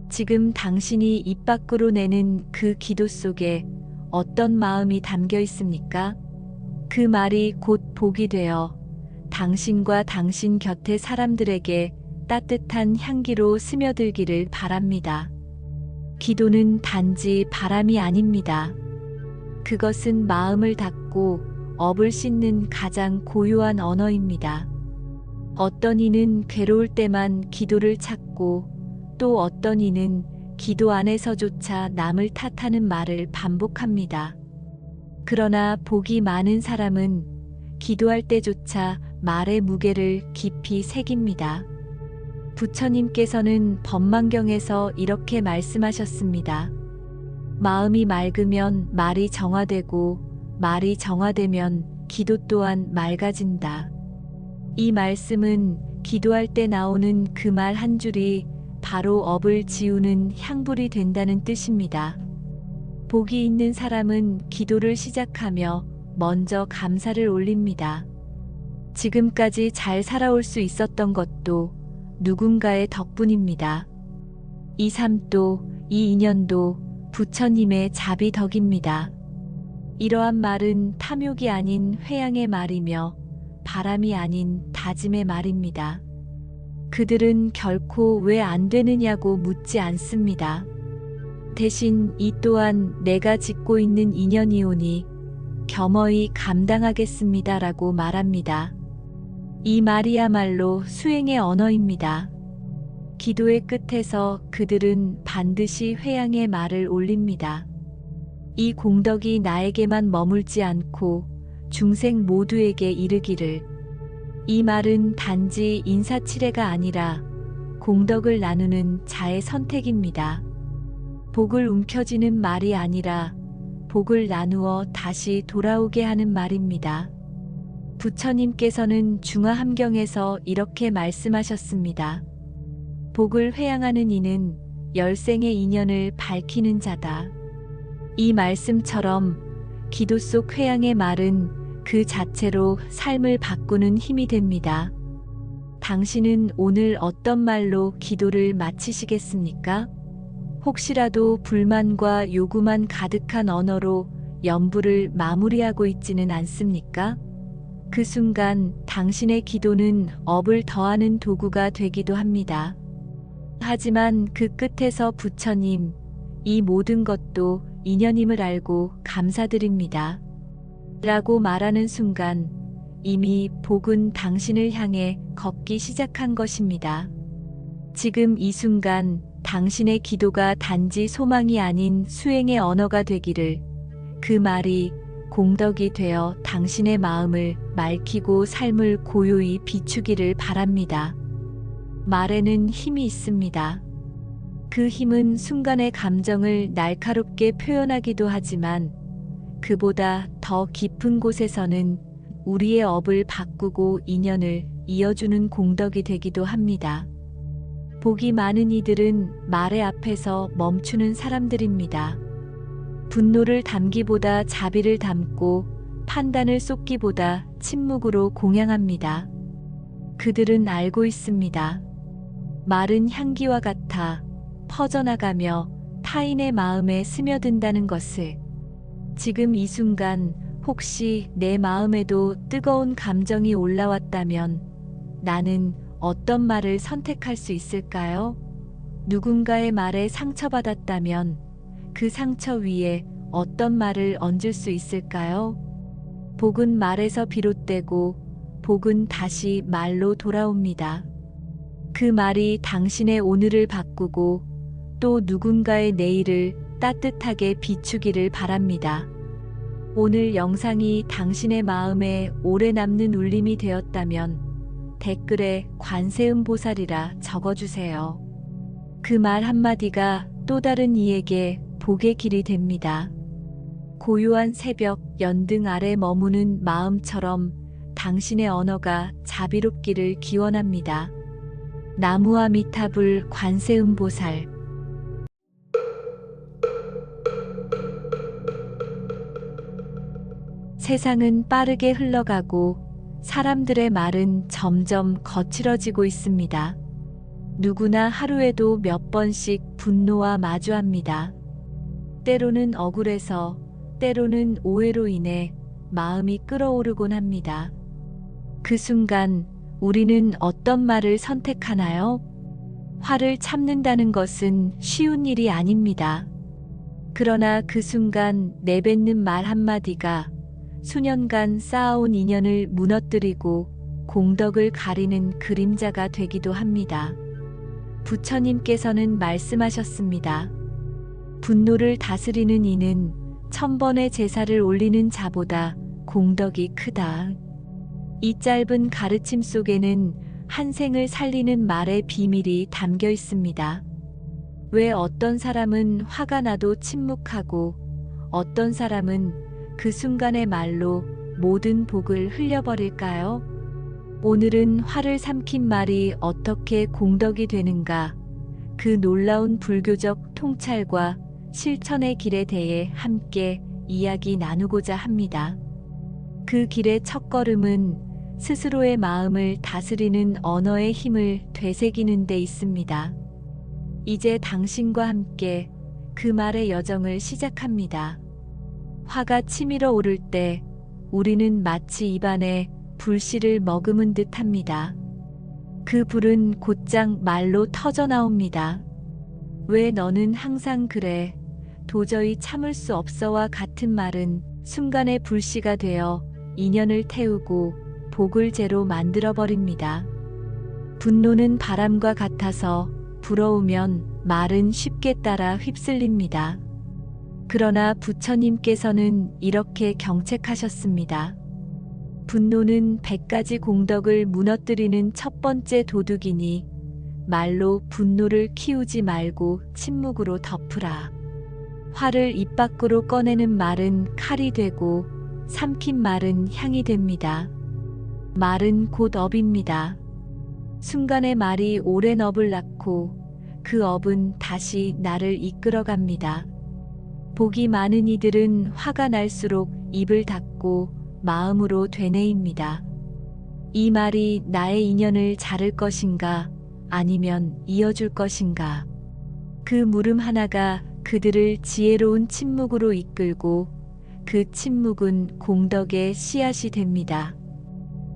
지금 당신이 입 밖으로 내는 그 기도 속에 어떤 마음이 담겨 있습니까? 그 말이 곧 복이 되어 당신과 당신 곁의 사람들에게 따뜻한 향기로 스며들기를 바랍니다. 기도는 단지 바람이 아닙니다. 그것은 마음을 닫고 업을 씻는 가장 고요한 언어입니다. 어떤 이는 괴로울 때만 기도를 찾고 또 어떤 이는 기도 안에서조차 남을 탓하는 말을 반복합니다. 그러나 복이 많은 사람은 기도할 때조차 말의 무게를 깊이 새깁니다. 부처님께서는 법망경에서 이렇게 말씀하셨습니다. 마음이 맑으면 말이 정화되고 말이 정화되면 기도 또한 맑아진다. 이 말씀은 기도할 때 나오는 그 말 한 줄이 바로 업을 지우는 향불이 된다는 뜻입니다. 복이 있는 사람은 기도를 시작하며 먼저 감사를 올립니다. 지금까지 잘 살아올 수 있었던 것도 누군가의 덕분입니다. 이 삶도 이 인연도 부처님의 자비덕입니다. 이러한 말은 탐욕이 아닌 회양의 말이며 바람이 아닌 다짐의 말입니다. 그들은 결코 왜 안 되느냐고 묻지 않습니다. 대신 이 또한 내가 짓고 있는 인연이오니 겸허히 감당하겠습니다라고 말합니다. 이 말이야말로 수행의 언어입니다. 기도의 끝에서 그들은 반드시 회양의 말을 올립니다. 이 공덕이 나에게만 머물지 않고 중생 모두에게 이르기를. 이 말은 단지 인사치레가 아니라 공덕을 나누는 자의 선택입니다. 복을 움켜쥐는 말이 아니라 복을 나누어 다시 돌아오게 하는 말입니다. 부처님께서는 중화함경에서 이렇게 말씀하셨습니다. 복을 회양하는 이는 열생의 인연을 밝히는 자다. 이 말씀처럼 기도 속 회양의 말은 그 자체로 삶을 바꾸는 힘이 됩니다. 당신은 오늘 어떤 말로 기도를 마치시겠습니까? 혹시라도 불만과 요구만 가득한 언어로 연부를 마무리하고 있지는 않습니까? 그 순간 당신의 기도는 업을 더하는 도구가 되기도 합니다. 하지만 그 끝에서 부처님, 이 모든 것도 인연임을 알고 감사드립니다. 라고 말하는 순간 이미 복은 당신을 향해 걷기 시작한 것입니다. 지금 이 순간 당신의 기도가 단지 소망이 아닌 수행의 언어가 되기를, 그 말이 공덕이 되어 당신의 마음을 맑히고 삶을 고요히 비추기를 바랍니다. 말에는 힘이 있습니다. 그 힘은 순간의 감정을 날카롭게 표현하기도 하지만 그보다 더 깊은 곳에서는 우리의 업을 바꾸고 인연을 이어주는 공덕이 되기도 합니다. 복이 많은 이들은 말의 앞에서 멈추는 사람들입니다. 분노를 담기보다 자비를 담고 판단을 쏟기보다 침묵으로 공양합니다. 그들은 알고 있습니다. 말은 향기와 같아 퍼져나가며 타인의 마음에 스며든다는 것을. 지금 이 순간 혹시 내 마음에도 뜨거운 감정이 올라왔다면 나는 어떤 말을 선택할 수 있을까요? 누군가의 말에 상처받았다면 그 상처 위에 어떤 말을 얹을 수 있을까요? 복은 말에서 비롯되고 복은 다시 말로 돌아옵니다. 그 말이 당신의 오늘을 바꾸고 또 누군가의 내일을 따뜻하게 비추기를 바랍니다. 오늘 영상이 당신의 마음에 오래 남는 울림이 되었다면 댓글에 관세음보살이라 적어주세요. 그 말 한마디가 또 다른 이에게 복의 길이 됩니다. 고요한 새벽 연등 아래 머무는 마음처럼 당신의 언어가 자비롭기를 기원합니다. 나무아미타불 관세음보살. 세상은 빠르게 흘러가고 사람들의 말은 점점 거칠어지고 있습니다. 누구나 하루에도 몇 번씩 분노와 마주합니다. 때로는 억울해서, 때로는 오해로 인해 마음이 끓어오르곤 합니다. 그 순간 우리는 어떤 말을 선택하나요? 화를 참는다는 것은 쉬운 일이 아닙니다. 그러나 그 순간 내뱉는 말 한마디가 수년간 쌓아온 인연을 무너뜨리고 공덕을 가리는 그림자가 되기도 합니다. 부처님께서는 말씀하셨습니다. 분노를 다스리는 이는 1000번의 제사를 올리는 자보다 공덕이 크다. 이 짧은 가르침 속에는 한 생을 살리는 말의 비밀이 담겨 있습니다. 왜 어떤 사람은 화가 나도 침묵하고 어떤 사람은 그 순간의 말로 모든 복을 흘려버릴까요? 오늘은 화를 삼킨 말이 어떻게 공덕이 되는가, 그 놀라운 불교적 통찰과 실천의 길에 대해 함께 이야기 나누고자 합니다. 그 길의 첫걸음은 스스로의 마음을 다스리는 언어의 힘을 되새기는 데 있습니다. 이제 당신과 함께 그 말의 여정을 시작합니다. 화가 치밀어 오를 때 우리는 마치 입안에 불씨를 머금은 듯 합니다. 그 불은 곧장 말로 터져 나옵니다. 왜 너는 항상 그래? 도저히 참을 수 없어와 같은 말은 순간의 불씨가 되어 인연을 태우고 복을 제로 만들어버립니다. 분노는 바람과 같아서 불어오면 말은 쉽게 따라 휩쓸립니다. 그러나 부처님께서는 이렇게 경책하셨습니다. 분노는 100가지 공덕을 무너뜨리는 첫 번째 도둑이니 말로 분노를 키우지 말고 침묵으로 덮으라. 화를 입 밖으로 꺼내는 말은 칼이 되고 삼킨 말은 향이 됩니다. 말은 곧 업입니다. 순간의 말이 오랜 업을 낳고 그 업은 다시 나를 이끌어갑니다. 복이 많은 이들은 화가 날수록 입을 닫고 마음으로 되뇌입니다. 이 말이 나의 인연을 자를 것인가 아니면 이어줄 것인가. 그 물음 하나가 그들을 지혜로운 침묵으로 이끌고 그 침묵은 공덕의 씨앗이 됩니다.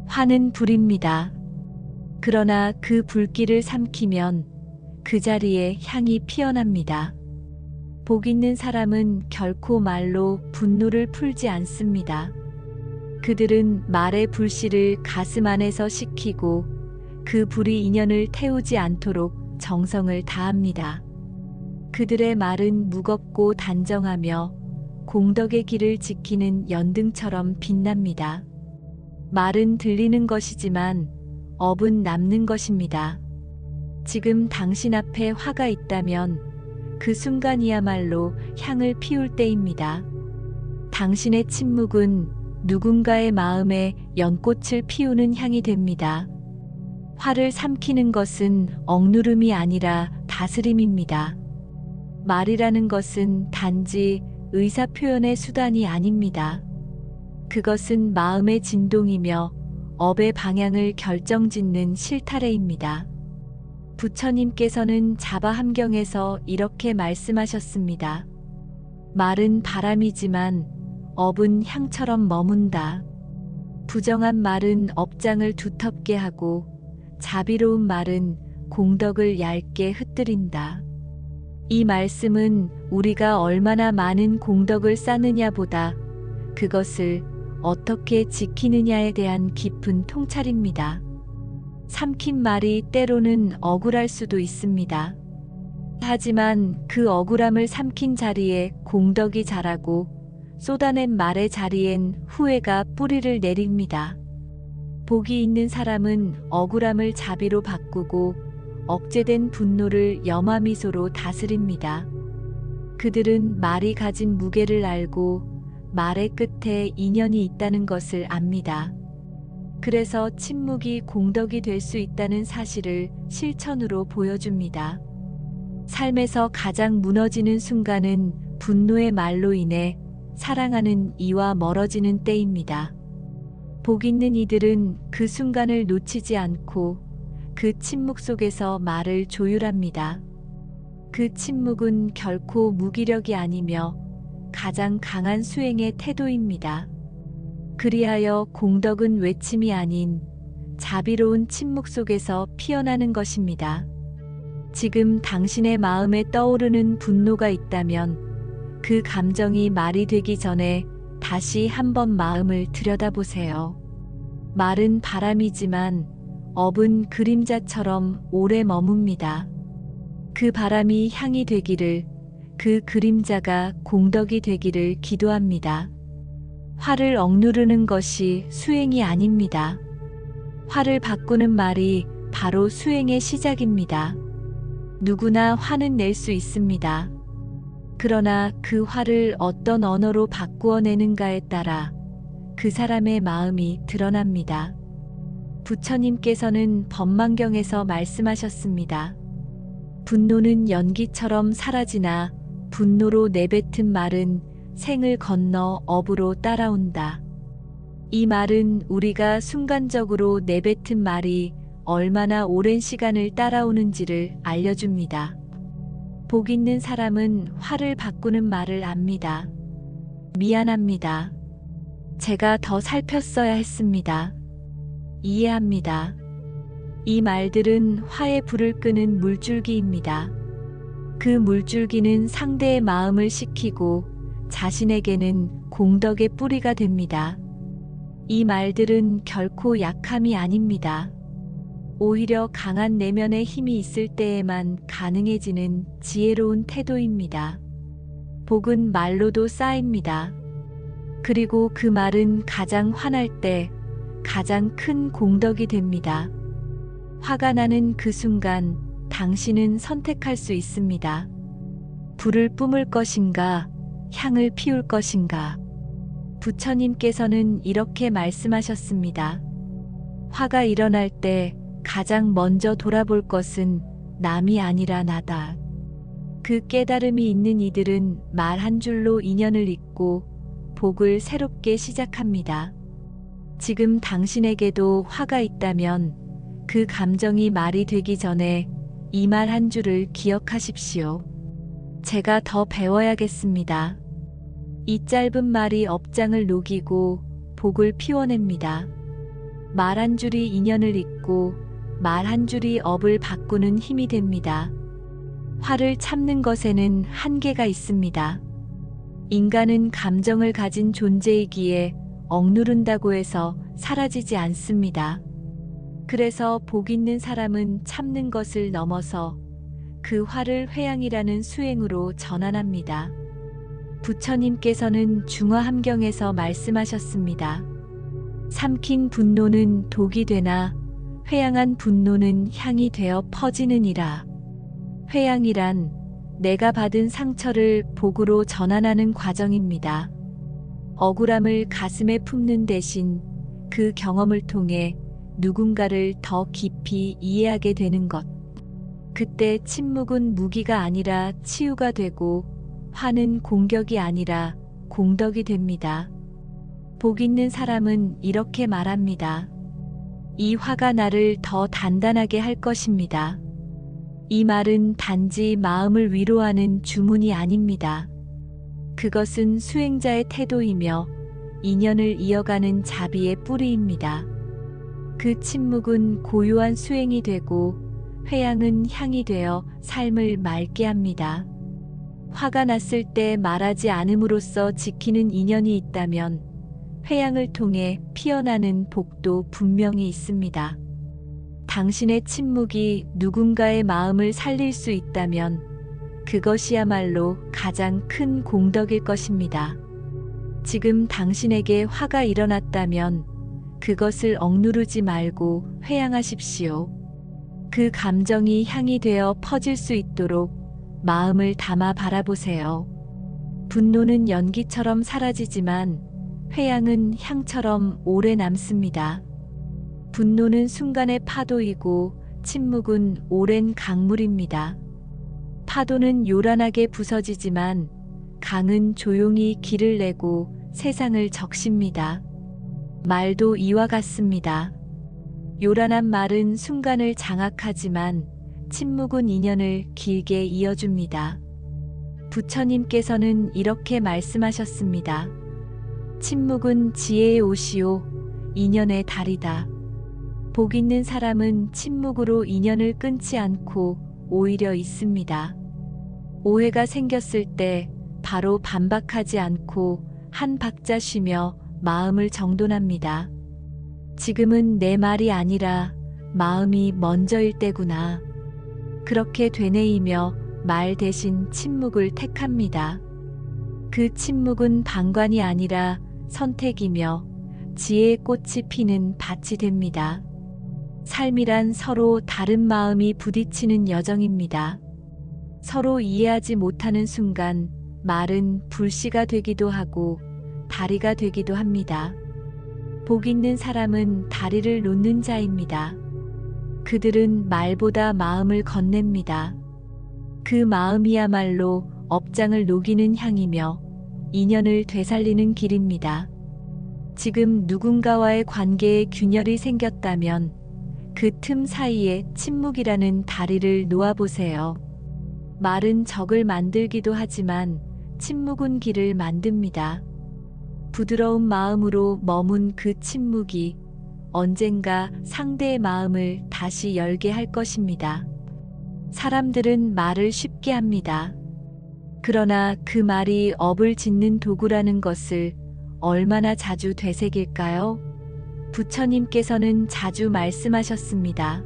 화는 불입니다. 그러나 그 불길을 삼키면 그 자리에 향이 피어납니다. 복 있는 사람은 결코 말로 분노를 풀지 않습니다. 그들은 말의 불씨를 가슴 안에서 식히고 그 불이 인연을 태우지 않도록 정성을 다합니다. 그들의 말은 무겁고 단정하며 공덕의 길을 지키는 연등처럼 빛납니다. 말은 들리는 것이지만 업은 남는 것입니다. 지금 당신 앞에 화가 있다면 그 순간이야말로 향을 피울 때입니다. 당신의 침묵은 누군가의 마음에 연꽃을 피우는 향이 됩니다. 화를 삼키는 것은 억누름이 아니라 다스림입니다. 말이라는 것은 단지 의사표현의 수단이 아닙니다. 그것은 마음의 진동이며 업의 방향을 결정짓는 실타래입니다. 부처님께서는 자바함경에서 이렇게 말씀하셨습니다. 말은 바람이지만 업은 향처럼 머문다. 부정한 말은 업장을 두텁게 하고 자비로운 말은 공덕을 얇게 흩뜨린다. 이 말씀은 우리가 얼마나 많은 공덕을 쌓느냐보다 그것을 어떻게 지키느냐에 대한 깊은 통찰입니다. 삼킨 말이 때로는 억울할 수도 있습니다. 하지만 그 억울함을 삼킨 자리에 공덕이 자라고 쏟아낸 말의 자리엔 후회가 뿌리를 내립니다. 복이 있는 사람은 억울함을 자비로 바꾸고 억제된 분노를 염화미소로 다스립니다. 그들은 말이 가진 무게를 알고 말의 끝에 인연이 있다는 것을 압니다. 그래서 침묵이 공덕이 될 수 있다는 사실을 실천으로 보여줍니다. 삶에서 가장 무너지는 순간은 분노의 말로 인해 사랑하는 이와 멀어지는 때입니다. 복 있는 이들은 그 순간을 놓치지 않고 그 침묵 속에서 말을 조율합니다. 그 침묵은 결코 무기력이 아니며 가장 강한 수행의 태도입니다. 그리하여 공덕은 외침이 아닌 자비로운 침묵 속에서 피어나는 것입니다. 지금 당신의 마음에 떠오르는 분노가 있다면 그 감정이 말이 되기 전에 다시 한번 마음을 들여다보세요. 말은 바람이지만 업은 그림자처럼 오래 머뭅니다. 그 바람이 향이 되기를, 그 그림자가 공덕이 되기를 기도합니다. 화를 억누르는 것이 수행이 아닙니다. 화를 바꾸는 말이 바로 수행의 시작입니다. 누구나 화는 낼 수 있습니다. 그러나 그 화를 어떤 언어로 바꾸어 내는가에 따라 그 사람의 마음이 드러납니다. 부처님께서는 법망경에서 말씀하셨습니다. 분노는 연기처럼 사라지나 분노로 내뱉은 말은 생을 건너 업으로 따라온다. 이 말은 우리가 순간적으로 내뱉은 말이 얼마나 오랜 시간을 따라오는지를 알려줍니다. 복 있는 사람은 화를 바꾸는 말을 압니다. 미안합니다. 제가 더 살폈어야 했습니다. 이해합니다. 이 말들은 화의 불을 끄는 물줄기입니다. 그 물줄기는 상대의 마음을 식히고 자신에게는 공덕의 뿌리가 됩니다. 이 말들은 결코 약함이 아닙니다. 오히려 강한 내면의 힘이 있을 때에만 가능해지는 지혜로운 태도입니다. 복은 말로도 쌓입니다. 그리고 그 말은 가장 화날 때 가장 큰 공덕이 됩니다. 화가 나는 그 순간 당신은 선택할 수 있습니다. 불을 뿜을 것인가, 향을 피울 것인가. 부처님께서는 이렇게 말씀하셨습니다. 화가 일어날 때 가장 먼저 돌아볼 것은 남이 아니라 나다. 그 깨달음이 있는 이들은 말 한 줄로 인연을 잇고 복을 새롭게 시작합니다. 지금 당신에게도 화가 있다면 그 감정이 말이 되기 전에 이 말 한 줄을 기억하십시오. 제가 더 배워야겠습니다. 이 짧은 말이 업장을 녹이고 복을 피워냅니다. 말 한 줄이 인연을 잇고 말 한 줄이 업을 바꾸는 힘이 됩니다. 화를 참는 것에는 한계가 있습니다. 인간은 감정을 가진 존재이기에 억누른다고 해서 사라지지 않습니다. 그래서 복 있는 사람은 참는 것을 넘어서 그 화를 회양이라는 수행으로 전환합니다. 부처님께서는 중화함경에서 말씀하셨습니다. 삼킨 분노는 독이 되나 회양한 분노는 향이 되어 퍼지느니라. 회양이란 내가 받은 상처를 복으로 전환하는 과정입니다. 억울함을 가슴에 품는 대신 그 경험을 통해 누군가를 더 깊이 이해하게 되는 것. 그때 침묵은 무기가 아니라 치유가 되고 화는 공격이 아니라 공덕이 됩니다. 복 있는 사람은 이렇게 말합니다. 이 화가 나를 더 단단하게 할 것입니다. 이 말은 단지 마음을 위로하는 주문이 아닙니다. 그것은 수행자의 태도이며 인연을 이어가는 자비의 뿌리입니다. 그 침묵은 고요한 수행이 되고 회양은 향이 되어 삶을 맑게 합니다. 화가 났을 때 말하지 않음으로써 지키는 인연이 있다면 회양을 통해 피어나는 복도 분명히 있습니다. 당신의 침묵이 누군가의 마음을 살릴 수 있다면 그것이야말로 가장 큰 공덕일 것입니다. 지금 당신에게 화가 일어났다면 그것을 억누르지 말고 회양하십시오. 그 감정이 향이 되어 퍼질 수 있도록 마음을 담아 바라보세요. 분노는 연기처럼 사라지지만 회양은 향처럼 오래 남습니다. 분노는 순간의 파도이고 침묵은 오랜 강물입니다. 파도는 요란하게 부서지지만 강은 조용히 길을 내고 세상을 적십니다. 말도 이와 같습니다. 요란한 말은 순간을 장악하지만 침묵은 인연을 길게 이어줍니다. 부처님께서는 이렇게 말씀하셨습니다. 침묵은 지혜의 옷이요 인연의 달이다. 복 있는 사람은 침묵으로 인연을 끊지 않고 오히려 있습니다. 오해가 생겼을 때 바로 반박하지 않고 한 박자 쉬며 마음을 정돈합니다. 지금은 내 말이 아니라 마음이 먼저일 때구나. 그렇게 되뇌이며 말 대신 침묵을 택합니다. 그 침묵은 방관이 아니라 선택이며 지혜의 꽃이 피는 밭이 됩니다. 삶이란 서로 다른 마음이 부딪히는 여정입니다. 서로 이해하지 못하는 순간 말은 불씨가 되기도 하고 다리가 되기도 합니다. 복 있는 사람은 다리를 놓는 자입니다. 그들은 말보다 마음을 건넵니다. 그 마음이야말로 업장을 녹이는 향이며 인연을 되살리는 길입니다. 지금 누군가와의 관계에 균열이 생겼다면 그 틈 사이에 침묵이라는 다리를 놓아보세요. 말은 적을 만들기도 하지만 침묵은 길을 만듭니다. 부드러운 마음으로 머문 그 침묵이 언젠가 상대의 마음을 다시 열게 할 것입니다. 사람들은 말을 쉽게 합니다. 그러나 그 말이 업을 짓는 도구라는 것을 얼마나 자주 되새길까요? 부처님께서는 자주 말씀하셨습니다.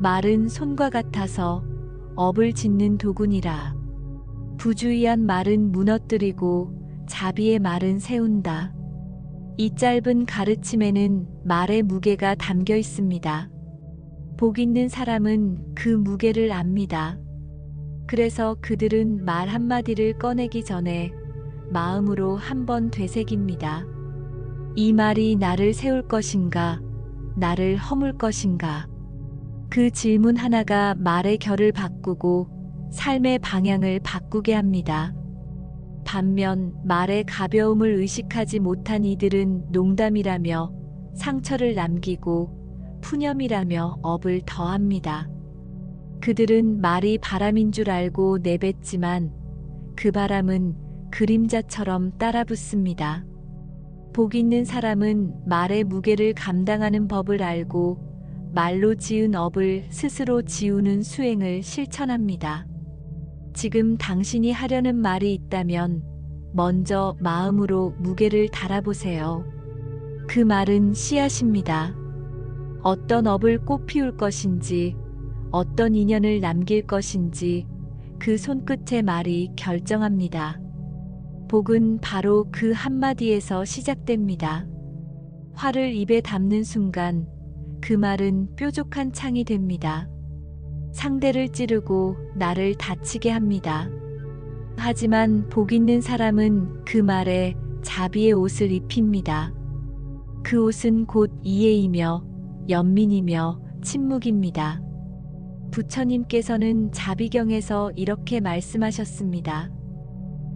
말은 손과 같아서 업을 짓는 도구니라. 부주의한 말은 무너뜨리고 자비의 말은 세운다. 이 짧은 가르침에는 말의 무게가 담겨 있습니다. 복 있는 사람은 그 무게를 압니다. 그래서 그들은 말 한마디를 꺼내기 전에 마음으로 한번 되새깁니다. 이 말이 나를 세울 것인가, 나를 허물 것인가. 그 질문 하나가 말의 결을 바꾸고 삶의 방향을 바꾸게 합니다. 반면 말의 가벼움을 의식하지 못한 이들은 농담이라며 상처를 남기고 푸념이라며 업을 더합니다. 그들은 말이 바람인 줄 알고 내뱉지만 그 바람은 그림자처럼 따라붙습니다. 복 있는 사람은 말의 무게를 감당하는 법을 알고 말로 지은 업을 스스로 지우는 수행을 실천합니다. 지금 당신이 하려는 말이 있다면 먼저 마음으로 무게를 달아보세요. 그 말은 씨앗입니다. 어떤 업을 꽃 피울 것인지, 어떤 인연을 남길 것인지 그 손끝의 말이 결정합니다. 복은 바로 그 한마디에서 시작됩니다. 화를 입에 담는 순간 그 말은 뾰족한 창이 됩니다. 상대를 찌르고 나를 다치게 합니다. 하지만 복 있는 사람은 그 말에 자비의 옷을 입힙니다. 그 옷은 곧 이해이며 연민이며 침묵입니다. 부처님께서는 자비경에서 이렇게 말씀하셨습니다.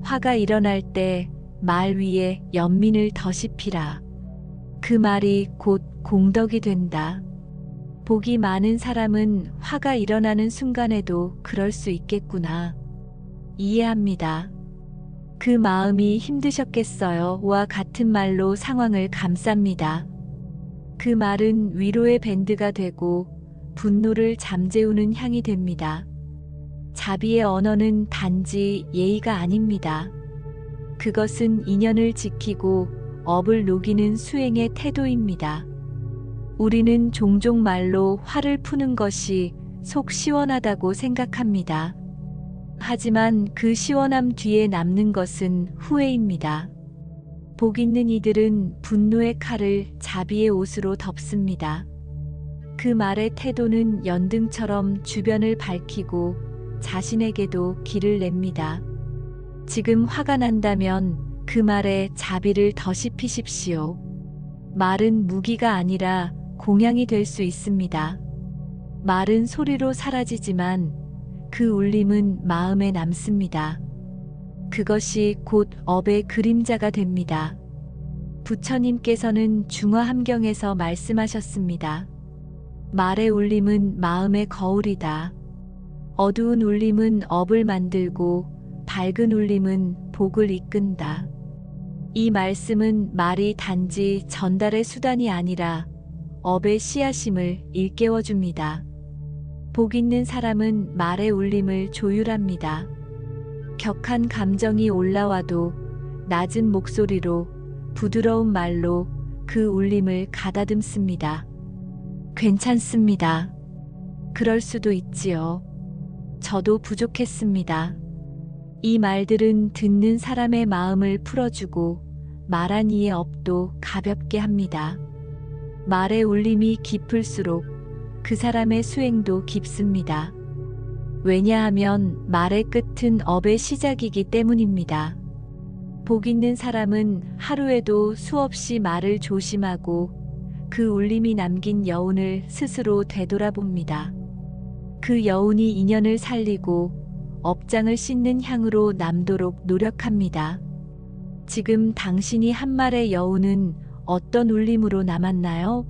화가 일어날 때 말 위에 연민을 더십히라. 그 말이 곧 공덕이 된다. 복이 많은 사람은 화가 일어나는 순간에도 그럴 수 있겠구나. 이해합니다. 그 마음이 힘드셨겠어요. 와 같은 말로 상황을 감쌉니다. 그 말은 위로의 밴드가 되고 분노를 잠재우는 향이 됩니다. 자비의 언어는 단지 예의가 아닙니다. 그것은 인연을 지키고 업을 녹이는 수행의 태도입니다. 우리는 종종 말로 화를 푸는 것이 속 시원하다고 생각합니다. 하지만 그 시원함 뒤에 남는 것은 후회입니다. 복 있는 이들은 분노의 칼을 자비의 옷으로 덮습니다. 그 말의 태도는 연등처럼 주변을 밝히고 자신에게도 길을 냅니다. 지금 화가 난다면 그 말에 자비를 더십히십시오. 말은 무기가 아니라 공양이 될 수 있습니다. 말은 소리로 사라지지만 그 울림은 마음에 남습니다. 그것이 곧 업의 그림자가 됩니다. 부처님께서는 중화함경에서 말씀하셨습니다. 말의 울림은 마음의 거울이다. 어두운 울림은 업을 만들고 밝은 울림은 복을 이끈다. 이 말씀은 말이 단지 전달의 수단이 아니라 업의 씨앗임을 일깨워줍니다. 복 있는 사람은 말의 울림을 조율합니다. 격한 감정이 올라와도 낮은 목소리로 부드러운 말로 그 울림을 가다듬습니다. 괜찮습니다. 그럴 수도 있지요. 저도 부족했습니다. 이 말들은 듣는 사람의 마음을 풀어주고 말한 이의 업도 가볍게 합니다. 말의 울림이 깊을수록 그 사람의 수행도 깊습니다. 왜냐하면 말의 끝은 업의 시작이기 때문입니다. 복 있는 사람은 하루에도 수없이 말을 조심하고 그 울림이 남긴 여운을 스스로 되돌아봅니다. 그 여운이 인연을 살리고 업장을 씻는 향으로 남도록 노력합니다. 지금 당신이 한 말의 여운은 어떤 울림으로 남았나요?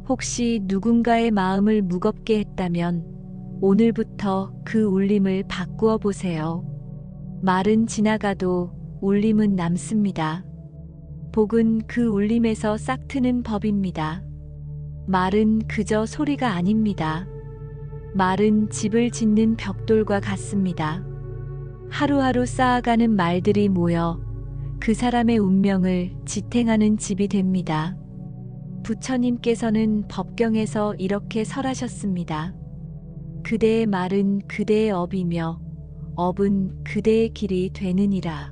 혹시 누군가의 마음을 무겁게 했다면 오늘부터 그 울림을 바꾸어 보세요. 말은 지나가도 울림은 남습니다. 복은 그 울림에서 싹트는 법입니다. 말은 그저 소리가 아닙니다. 말은 집을 짓는 벽돌과 같습니다. 하루하루 쌓아가는 말들이 모여 그 사람의 운명을 지탱하는 집이 됩니다. 부처님께서는 법경에서 이렇게 설하셨습니다. 그대의 말은 그대의 업이며 업은 그대의 길이 되느니라.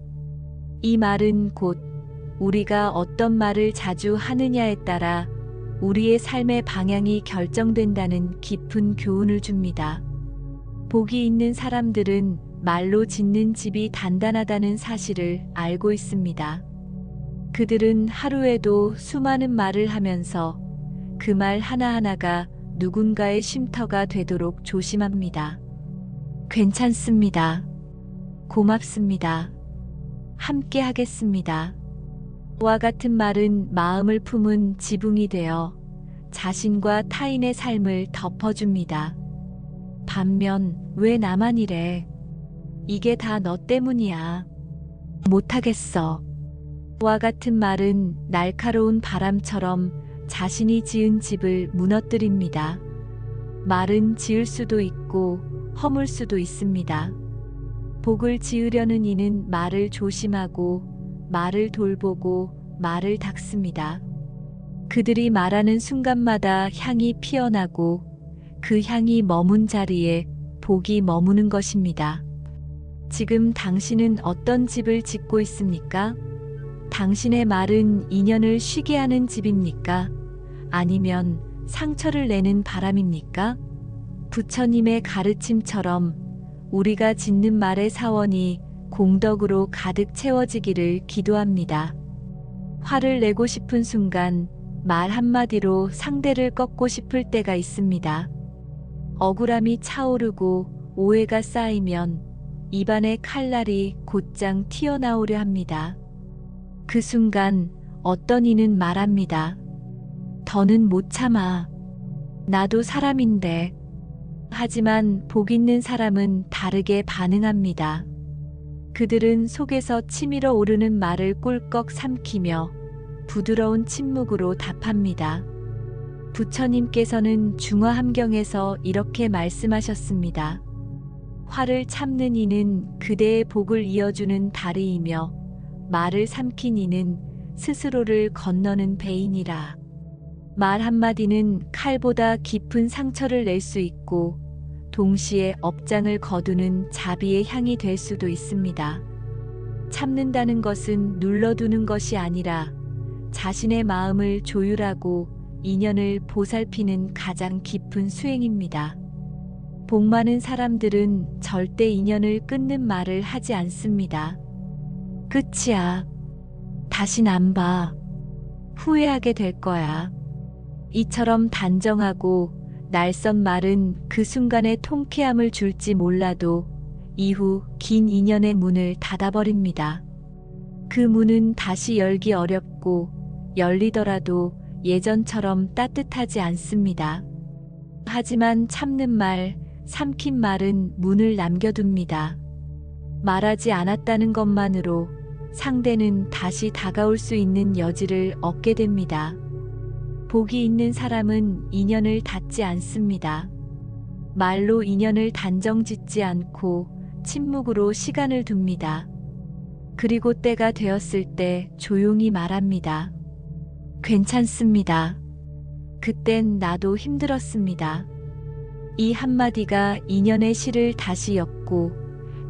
이 말은 곧 우리가 어떤 말을 자주 하느냐에 따라 우리의 삶의 방향이 결정된다는 깊은 교훈을 줍니다. 복이 있는 사람들은 말로 짓는 집이 단단하다는 사실을 알고 있습니다. 그들은 하루에도 수많은 말을 하면서 그 말 하나하나가 누군가의 쉼터가 되도록 조심합니다. 괜찮습니다. 고맙습니다. 함께 하겠습니다. 와 같은 말은 마음을 품은 지붕이 되어 자신과 타인의 삶을 덮어줍니다. 반면 왜 나만 이래? 이게 다 너 때문이야. 못하겠어. 와 같은 말은 날카로운 바람처럼 자신이 지은 집을 무너뜨립니다. 말은 지을 수도 있고 허물 수도 있습니다. 복을 지으려는 이는 말을 조심하고 말을 돌보고 말을 닦습니다. 그들이 말하는 순간마다 향이 피어나고 그 향이 머문 자리에 복이 머무는 것입니다. 지금 당신은 어떤 집을 짓고 있습니까? 당신의 말은 인연을 쉬게 하는 집입니까? 아니면 상처를 내는 바람입니까? 부처님의 가르침처럼 우리가 짓는 말의 사원이 공덕으로 가득 채워지기를 기도합니다. 화를 내고 싶은 순간 말 한마디로 상대를 꺾고 싶을 때가 있습니다. 억울함이 차오르고 오해가 쌓이면 입안의 칼날이 곧장 튀어나오려 합니다. 그 순간 어떤 이는 말합니다. 더는 못 참아. 나도 사람인데. 하지만 복 있는 사람은 다르게 반응합니다. 그들은 속에서 치밀어 오르는 말을 꿀꺽 삼키며 부드러운 침묵으로 답합니다. 부처님께서는 중화함경에서 이렇게 말씀하셨습니다. 화를 참는 이는 그대의 복을 이어주는 다리이며 말을 삼킨 이는 스스로를 건너는 배인이라. 말 한마디는 칼보다 깊은 상처를 낼 수 있고 동시에 업장을 거두는 자비의 향이 될 수도 있습니다. 참는다는 것은 눌러두는 것이 아니라 자신의 마음을 조율하고 인연을 보살피는 가장 깊은 수행입니다. 복 많은 사람들은 절대 인연을 끊는 말을 하지 않습니다. 끝이야. 다신 안 봐. 후회하게 될 거야. 이처럼 단정하고 날선 말은 그 순간에 통쾌함을 줄지 몰라도 이후 긴 인연의 문을 닫아버립니다. 그 문은 다시 열기 어렵고 열리더라도 예전처럼 따뜻하지 않습니다. 하지만 참는 말, 삼킨 말은 문을 남겨둡니다. 말하지 않았다는 것만으로 상대는 다시 다가올 수 있는 여지를 얻게 됩니다. 복이 있는 사람은 인연을 닫지 않습니다. 말로 인연을 단정 짓지 않고 침묵으로 시간을 둡니다. 그리고 때가 되었을 때 조용히 말합니다. 괜찮습니다. 그땐 나도 힘들었습니다. 이 한마디가 인연의 실을 다시 엮고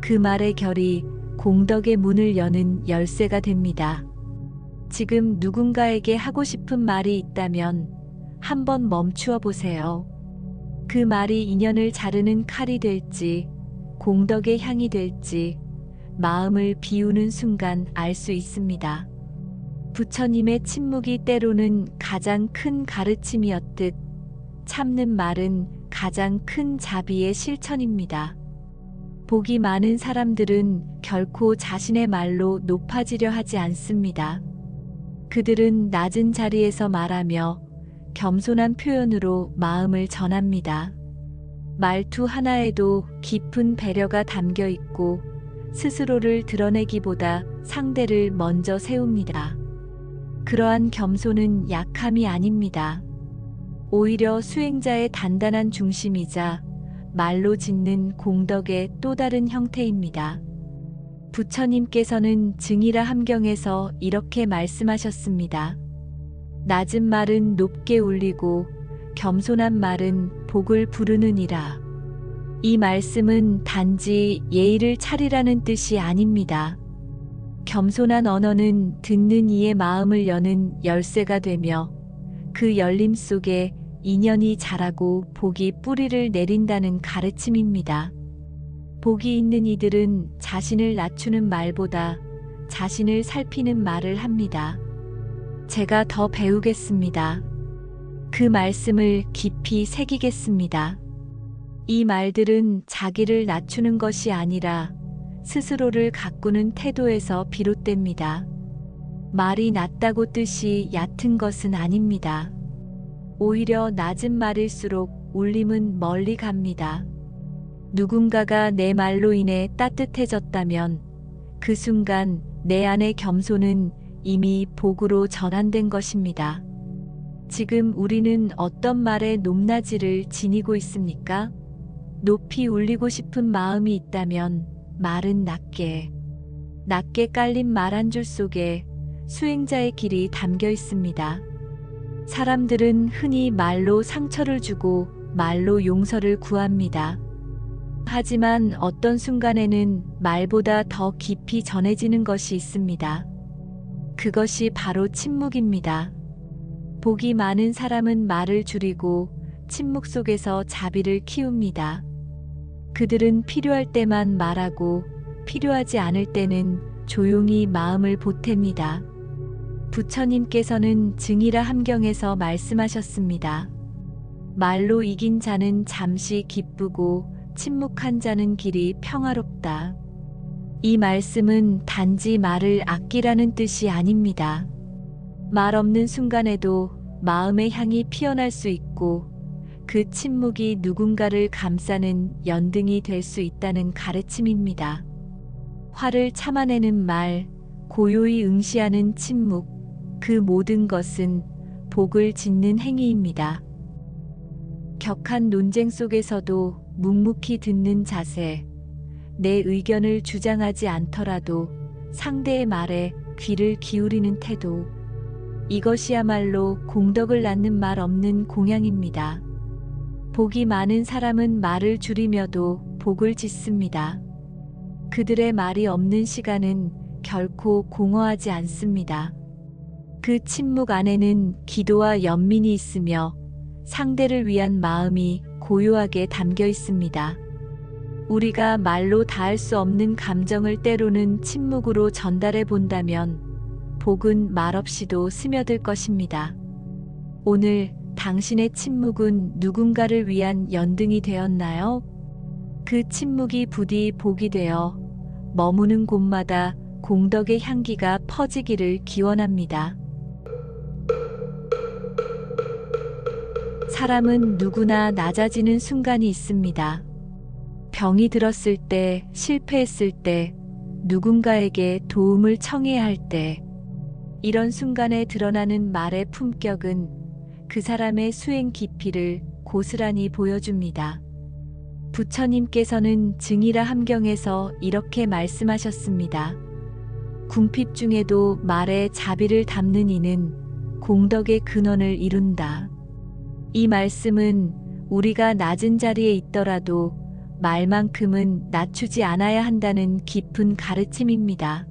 그 말의 결이 공덕의 문을 여는 열쇠가 됩니다. 지금 누군가에게 하고 싶은 말이 있다면 한번 멈추어 보세요. 그 말이 인연을 자르는 칼이 될지 공덕의 향이 될지 마음을 비우는 순간 알 수 있습니다. 부처님의 침묵이 때로는 가장 큰 가르침이었듯 참는 말은 가장 큰 자비의 실천입니다. 복이 많은 사람들은 결코 자신의 말로 높아지려 하지 않습니다. 그들은 낮은 자리에서 말하며 겸손한 표현으로 마음을 전합니다. 말투 하나에도 깊은 배려가 담겨 있고 스스로를 드러내기보다 상대를 먼저 세웁니다. 그러한 겸손은 약함이 아닙니다. 오히려 수행자의 단단한 중심이자 말로 짓는 공덕의 또 다른 형태입니다. 부처님께서는 증이라 함경에서 이렇게 말씀하셨습니다. 낮은 말은 높게 울리고 겸손한 말은 복을 부르느니라. 이 말씀은 단지 예의를 차리라는 뜻이 아닙니다. 겸손한 언어는 듣는 이의 마음을 여는 열쇠가 되며 그 열림 속에 인연이 자라고 복이 뿌리를 내린다는 가르침입니다. 복이 있는 이들은 자신을 낮추는 말보다 자신을 살피는 말을 합니다. 제가 더 배우겠습니다. 그 말씀을 깊이 새기겠습니다. 이 말들은 자기를 낮추는 것이 아니라 스스로를 가꾸는 태도에서 비롯됩니다. 말이 낮다고 뜻이 얕은 것은 아닙니다. 오히려 낮은 말일수록 울림은 멀리 갑니다. 누군가가 내 말로 인해 따뜻해졌다면 그 순간 내 안의 겸손은 이미 복으로 전환된 것입니다. 지금 우리는 어떤 말의 높낮이를 지니고 있습니까? 높이 울리고 싶은 마음이 있다면 말은 낮게 깔린 말 한 줄 속에 수행자의 길이 담겨 있습니다. 사람들은 흔히 말로 상처를 주고 말로 용서를 구합니다. 하지만 어떤 순간에는 말보다 더 깊이 전해지는 것이 있습니다. 그것이 바로 침묵입니다. 복이 많은 사람은 말을 줄이고 침묵 속에서 자비를 키웁니다. 그들은 필요할 때만 말하고 필요하지 않을 때는 조용히 마음을 보탭니다. 부처님께서는 증이라 함경에서 말씀하셨습니다. 말로 이긴 자는 잠시 기쁘고 침묵한 자는 길이 평화롭다. 이 말씀은 단지 말을 아끼라는 뜻이 아닙니다. 말 없는 순간에도 마음의 향이 피어날 수 있고 그 침묵이 누군가를 감싸는 연등이 될 수 있다는 가르침입니다. 화를 참아내는 말, 고요히 응시하는 침묵, 그 모든 것은 복을 짓는 행위입니다. 격한 논쟁 속에서도 묵묵히 듣는 자세, 내 의견을 주장하지 않더라도 상대의 말에 귀를 기울이는 태도, 이것이야말로 공덕을 낳는 말 없는 공양입니다. 복이 많은 사람은 말을 줄이며도 복을 짓습니다. 그들의 말이 없는 시간은 결코 공허하지 않습니다. 그 침묵 안에는 기도와 연민이 있으며 상대를 위한 마음이 고요하게 담겨 있습니다. 우리가 말로 다할 수 없는 감정을 때로는 침묵으로 전달해 본다면 복은 말없이도 스며들 것입니다. 오늘 당신의 침묵은 누군가를 위한 연등이 되었나요? 그 침묵이 부디 복이 되어 머무는 곳마다 공덕의 향기가 퍼지기를 기원합니다. 사람은 누구나 낮아지는 순간이 있습니다. 병이 들었을 때, 실패했을 때, 누군가에게 도움을 청해야 할 때, 이런 순간에 드러나는 말의 품격은 그 사람의 수행 깊이를 고스란히 보여줍니다. 부처님께서는 증이라 함경에서 이렇게 말씀하셨습니다. 궁핍 중에도 말에 자비를 담는 이는 공덕의 근원을 이룬다. 이 말씀은 우리가 낮은 자리에 있더라도 말만큼은 낮추지 않아야 한다는 깊은 가르침입니다.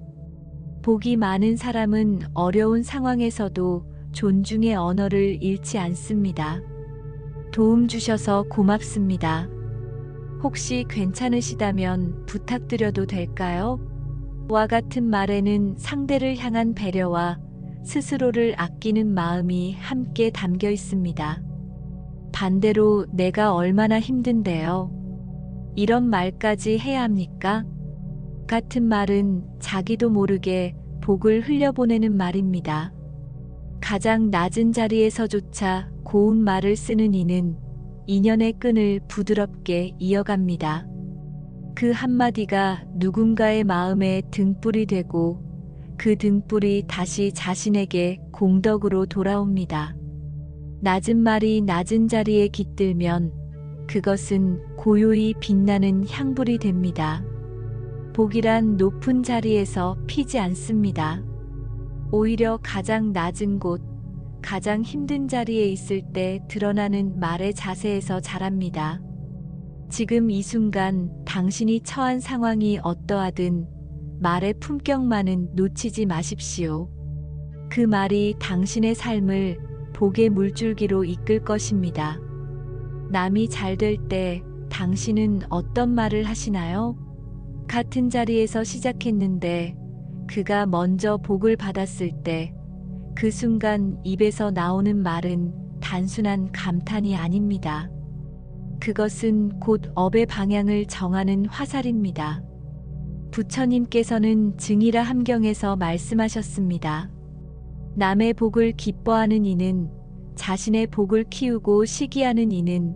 복이 많은 사람은 어려운 상황에서도 존중의 언어를 잃지 않습니다. 도움 주셔서 고맙습니다. 혹시 괜찮으시다면 부탁드려도 될까요? 와 같은 말에는 상대를 향한 배려와 스스로를 아끼는 마음이 함께 담겨 있습니다. 반대로 내가 얼마나 힘든데요. 이런 말까지 해야 합니까? 같은 말은 자기도 모르게 복을 흘려보내는 말입니다. 가장 낮은 자리에서조차 고운 말을 쓰는 이는 인연의 끈을 부드럽게 이어갑니다. 그 한마디가 누군가의 마음에 등불이 되고 그 등불이 다시 자신에게 공덕으로 돌아옵니다. 낮은 말이 낮은 자리에 깃들면 그것은 고요히 빛나는 향불이 됩니다. 복이란 높은 자리에서 피지 않습니다. 오히려 가장 낮은 곳, 가장 힘든 자리에 있을 때 드러나는 말의 자세에서 자랍니다. 지금 이 순간 당신이 처한 상황이 어떠하든 말의 품격만은 놓치지 마십시오. 그 말이 당신의 삶을 복의 물줄기로 이끌 것입니다. 남이 잘 될 때 당신은 어떤 말을 하시나요? 같은 자리에서 시작했는데 그가 먼저 복을 받았을 때 그 순간 입에서 나오는 말은 단순한 감탄이 아닙니다. 그것은 곧 업의 방향을 정하는 화살입니다. 부처님께서는 증이라 함경에서 말씀하셨습니다. 남의 복을 기뻐하는 이는, 자신의 복을 키우고 시기하는 이는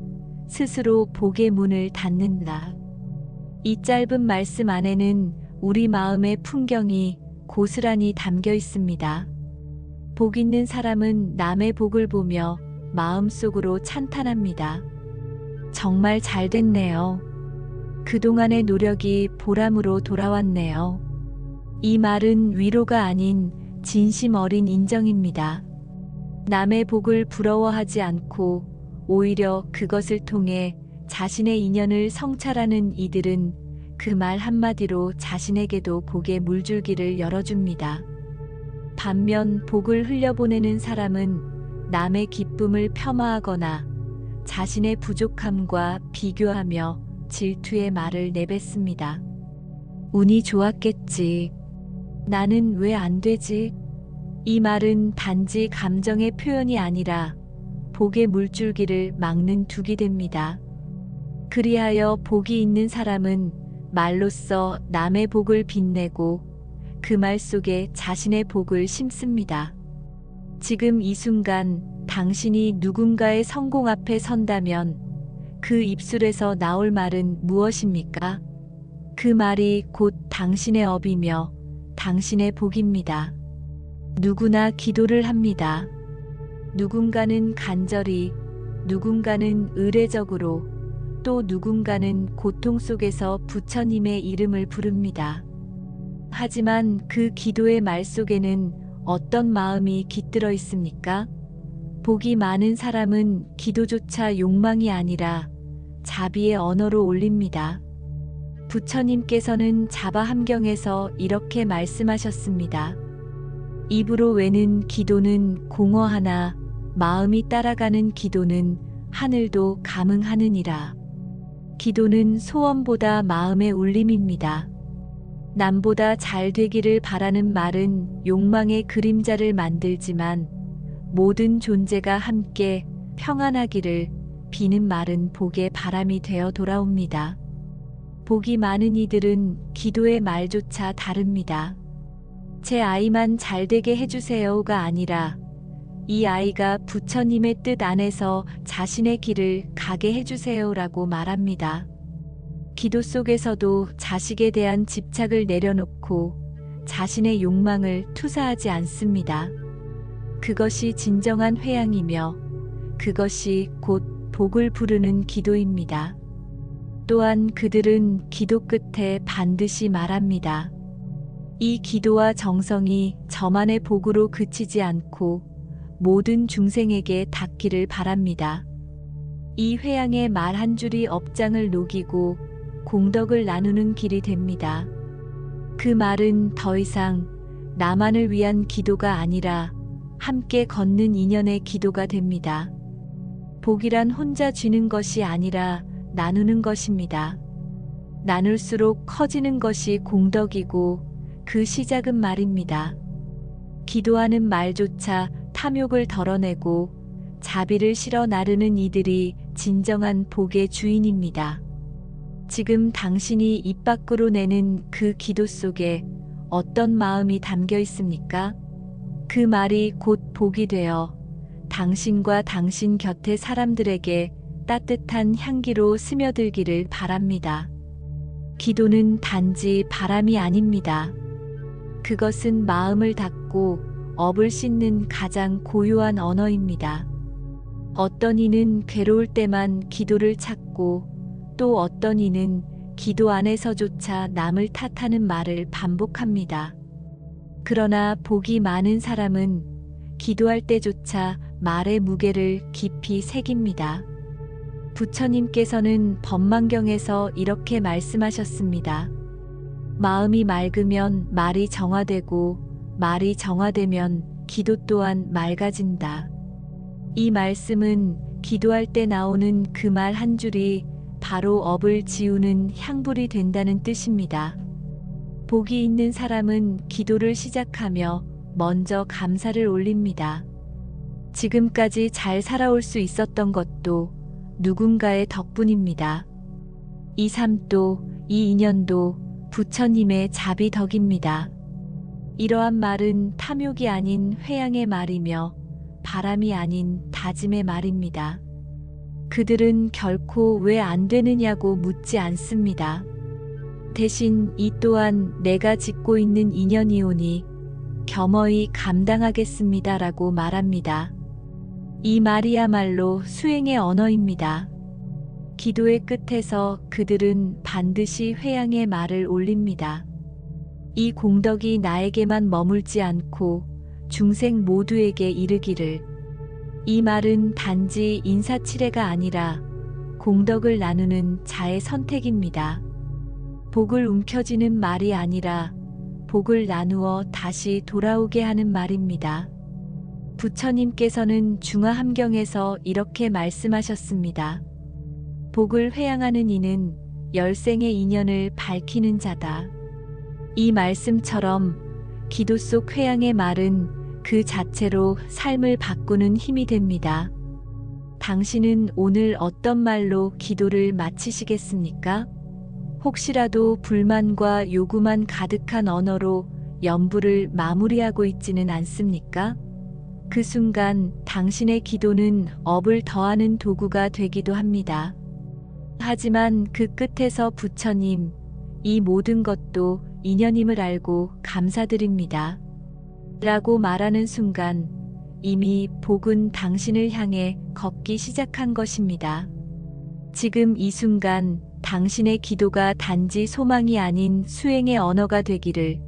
스스로 복의 문을 닫는다. 이 짧은 말씀 안에는 우리 마음의 풍경이 고스란히 담겨 있습니다. 복 있는 사람은 남의 복을 보며 마음속으로 찬탄합니다. 정말 잘 됐네요. 그동안의 노력이 보람으로 돌아왔네요. 이 말은 위로가 아닌 진심 어린 인정입니다. 남의 복을 부러워하지 않고 오히려 그것을 통해 자신의 인연을 성찰하는 이들은 그 말 한마디로 자신에게도 복의 물줄기를 열어줍니다. 반면 복을 흘려보내는 사람은 남의 기쁨을 폄하하거나 자신의 부족함과 비교하며 질투의 말을 내뱉습니다. 운이 좋았겠지. 나는 왜 안 되지? 이 말은 단지 감정의 표현이 아니라 복의 물줄기를 막는 둑이 됩니다. 그리하여 복이 있는 사람은 말로써 남의 복을 빛내고 그 말 속에 자신의 복을 심습니다. 지금 이 순간 당신이 누군가의 성공 앞에 선다면 그 입술에서 나올 말은 무엇입니까? 그 말이 곧 당신의 업이며 당신의 복입니다. 누구나 기도를 합니다. 누군가는 간절히, 누군가는 의례적으로, 또 누군가는 고통 속에서 부처님의 이름을 부릅니다. 하지만 그 기도의 말 속에는 어떤 마음이 깃들어 있습니까? 복이 많은 사람은 기도조차 욕망이 아니라 자비의 언어로 올립니다. 부처님께서는 자바함경에서 이렇게 말씀하셨습니다. 입으로 외는 기도는 공허하나 마음이 따라가는 기도는 하늘도 감응하느니라. 기도는 소원보다 마음의 울림입니다. 남보다 잘 되기를 바라는 말은 욕망의 그림자를 만들지만 모든 존재가 함께 평안하기를 비는 말은 복의 바람이 되어 돌아옵니다. 복이 많은 이들은 기도의 말조차 다릅니다. 제 아이만 잘되게 해주세요가 아니라 이 아이가 부처님의 뜻 안에서 자신의 길을 가게 해주세요라고 말합니다. 기도 속에서도 자식에 대한 집착을 내려놓고 자신의 욕망을 투사하지 않습니다. 그것이 진정한 회양이며 그것이 곧 복을 부르는 기도입니다. 또한 그들은 기도 끝에 반드시 말합니다. 이 기도와 정성이 저만의 복으로 그치지 않고 모든 중생에게 닿기를 바랍니다. 이 회양의 말 한 줄이 업장을 녹이고 공덕을 나누는 길이 됩니다. 그 말은 더 이상 나만을 위한 기도가 아니라 함께 걷는 인연의 기도가 됩니다. 복이란 혼자 쥐는 것이 아니라 나누는 것입니다. 나눌수록 커지는 것이 공덕이고 그 시작은 말입니다. 기도하는 말조차 탐욕을 덜어내고 자비를 실어 나르는 이들이 진정한 복의 주인입니다. 지금 당신이 입 밖으로 내는 그 기도 속에 어떤 마음이 담겨 있습니까? 그 말이 곧 복이 되어 당신과 당신 곁의 사람들에게 따뜻한 향기로 스며들기를 바랍니다. 기도는 단지 바람이 아닙니다. 그것은 마음을 닫고 업을 씻는 가장 고요한 언어입니다. 어떤 이는 괴로울 때만 기도를 찾고 또 어떤 이는 기도 안에서조차 남을 탓하는 말을 반복합니다. 그러나 복이 많은 사람은 기도할 때조차 말의 무게를 깊이 새깁니다. 부처님께서는 법망경에서 이렇게 말씀하셨습니다. 마음이 맑으면 말이 정화되고 말이 정화되면 기도 또한 맑아진다. 이 말씀은 기도할 때 나오는 그 말 한 줄이 바로 업을 지우는 향불이 된다는 뜻입니다. 복이 있는 사람은 기도를 시작하며 먼저 감사를 올립니다. 지금까지 잘 살아올 수 있었던 것도 누군가의 덕분입니다. 이 삶도 이 인연도 부처님의 자비 덕입니다. 이러한 말은 탐욕이 아닌 회양의 말이며 바람이 아닌 다짐의 말입니다. 그들은 결코 왜 안 되느냐고 묻지 않습니다. 대신 이 또한 내가 짓고 있는 인연이오니 겸허히 감당하겠습니다라고 말합니다. 이 말이야말로 수행의 언어입니다. 기도의 끝에서 그들은 반드시 회양의 말을 올립니다. 이 공덕이 나에게만 머물지 않고 중생 모두에게 이르기를. 이 말은 단지 인사치레가 아니라 공덕을 나누는 자의 선택입니다. 복을 움켜쥐는 말이 아니라 복을 나누어 다시 돌아오게 하는 말입니다. 부처님께서는 중화함경에서 이렇게 말씀하셨습니다. 복을 회양하는 이는 열생의 인연을 밝히는 자다. 이 말씀처럼 기도 속 회양의 말은 그 자체로 삶을 바꾸는 힘이 됩니다. 당신은 오늘 어떤 말로 기도를 마치시겠습니까? 혹시라도 불만과 요구만 가득한 언어로 연부를 마무리하고 있지는 않습니까? 그 순간 당신의 기도는 업을 더하는 도구가 되기도 합니다. 하지만 그 끝에서 부처님, 이 모든 것도 인연임을 알고 감사드립니다. 라고 말하는 순간 이미 복은 당신을 향해 걷기 시작한 것입니다. 지금 이 순간 당신의 기도가 단지 소망이 아닌 수행의 언어가 되기를,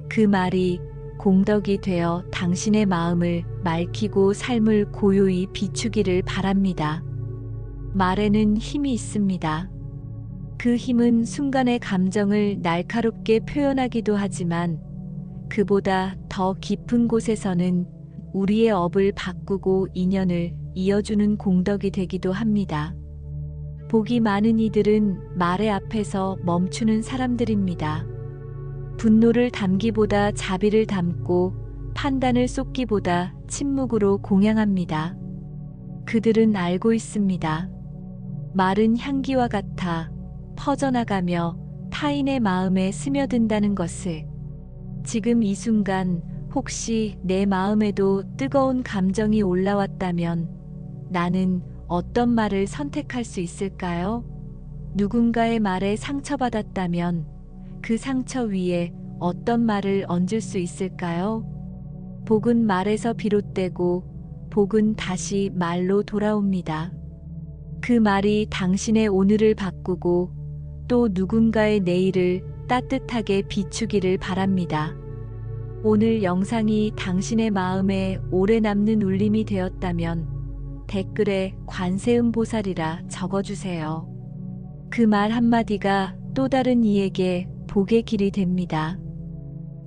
그 말이 공덕이 되어 당신의 마음을 맑히고 삶을 고요히 비추기를 바랍니다. 말에는 힘이 있습니다. 그 힘은 순간의 감정을 날카롭게 표현하기도 하지만 그보다 더 깊은 곳에서는 우리의 업을 바꾸고 인연을 이어주는 공덕이 되기도 합니다. 복이 많은 이들은 말의 앞에서 멈추는 사람들입니다. 분노를 담기보다 자비를 담고 판단을 쏟기보다 침묵으로 공양합니다. 그들은 알고 있습니다. 말은 향기와 같아 퍼져나가며 타인의 마음에 스며든다는 것을. 지금 이 순간 혹시 내 마음에도 뜨거운 감정이 올라왔다면 나는 어떤 말을 선택할 수 있을까요? 누군가의 말에 상처받았다면 그 상처 위에 어떤 말을 얹을 수 있을까요? 복은 말에서 비롯되고 복은 다시 말로 돌아옵니다. 그 말이 당신의 오늘을 바꾸고 또 누군가의 내일을 따뜻하게 비추기를 바랍니다. 오늘 영상이 당신의 마음에 오래 남는 울림이 되었다면 댓글에 관세음보살이라 적어주세요. 그 말 한마디가 또 다른 이에게 복의 길이 됩니다.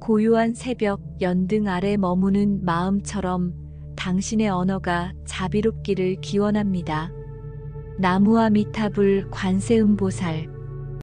고요한 새벽 연등 아래 머무는 마음처럼 당신의 언어가 자비롭기를 기원합니다. 나무아미타불 관세음보살.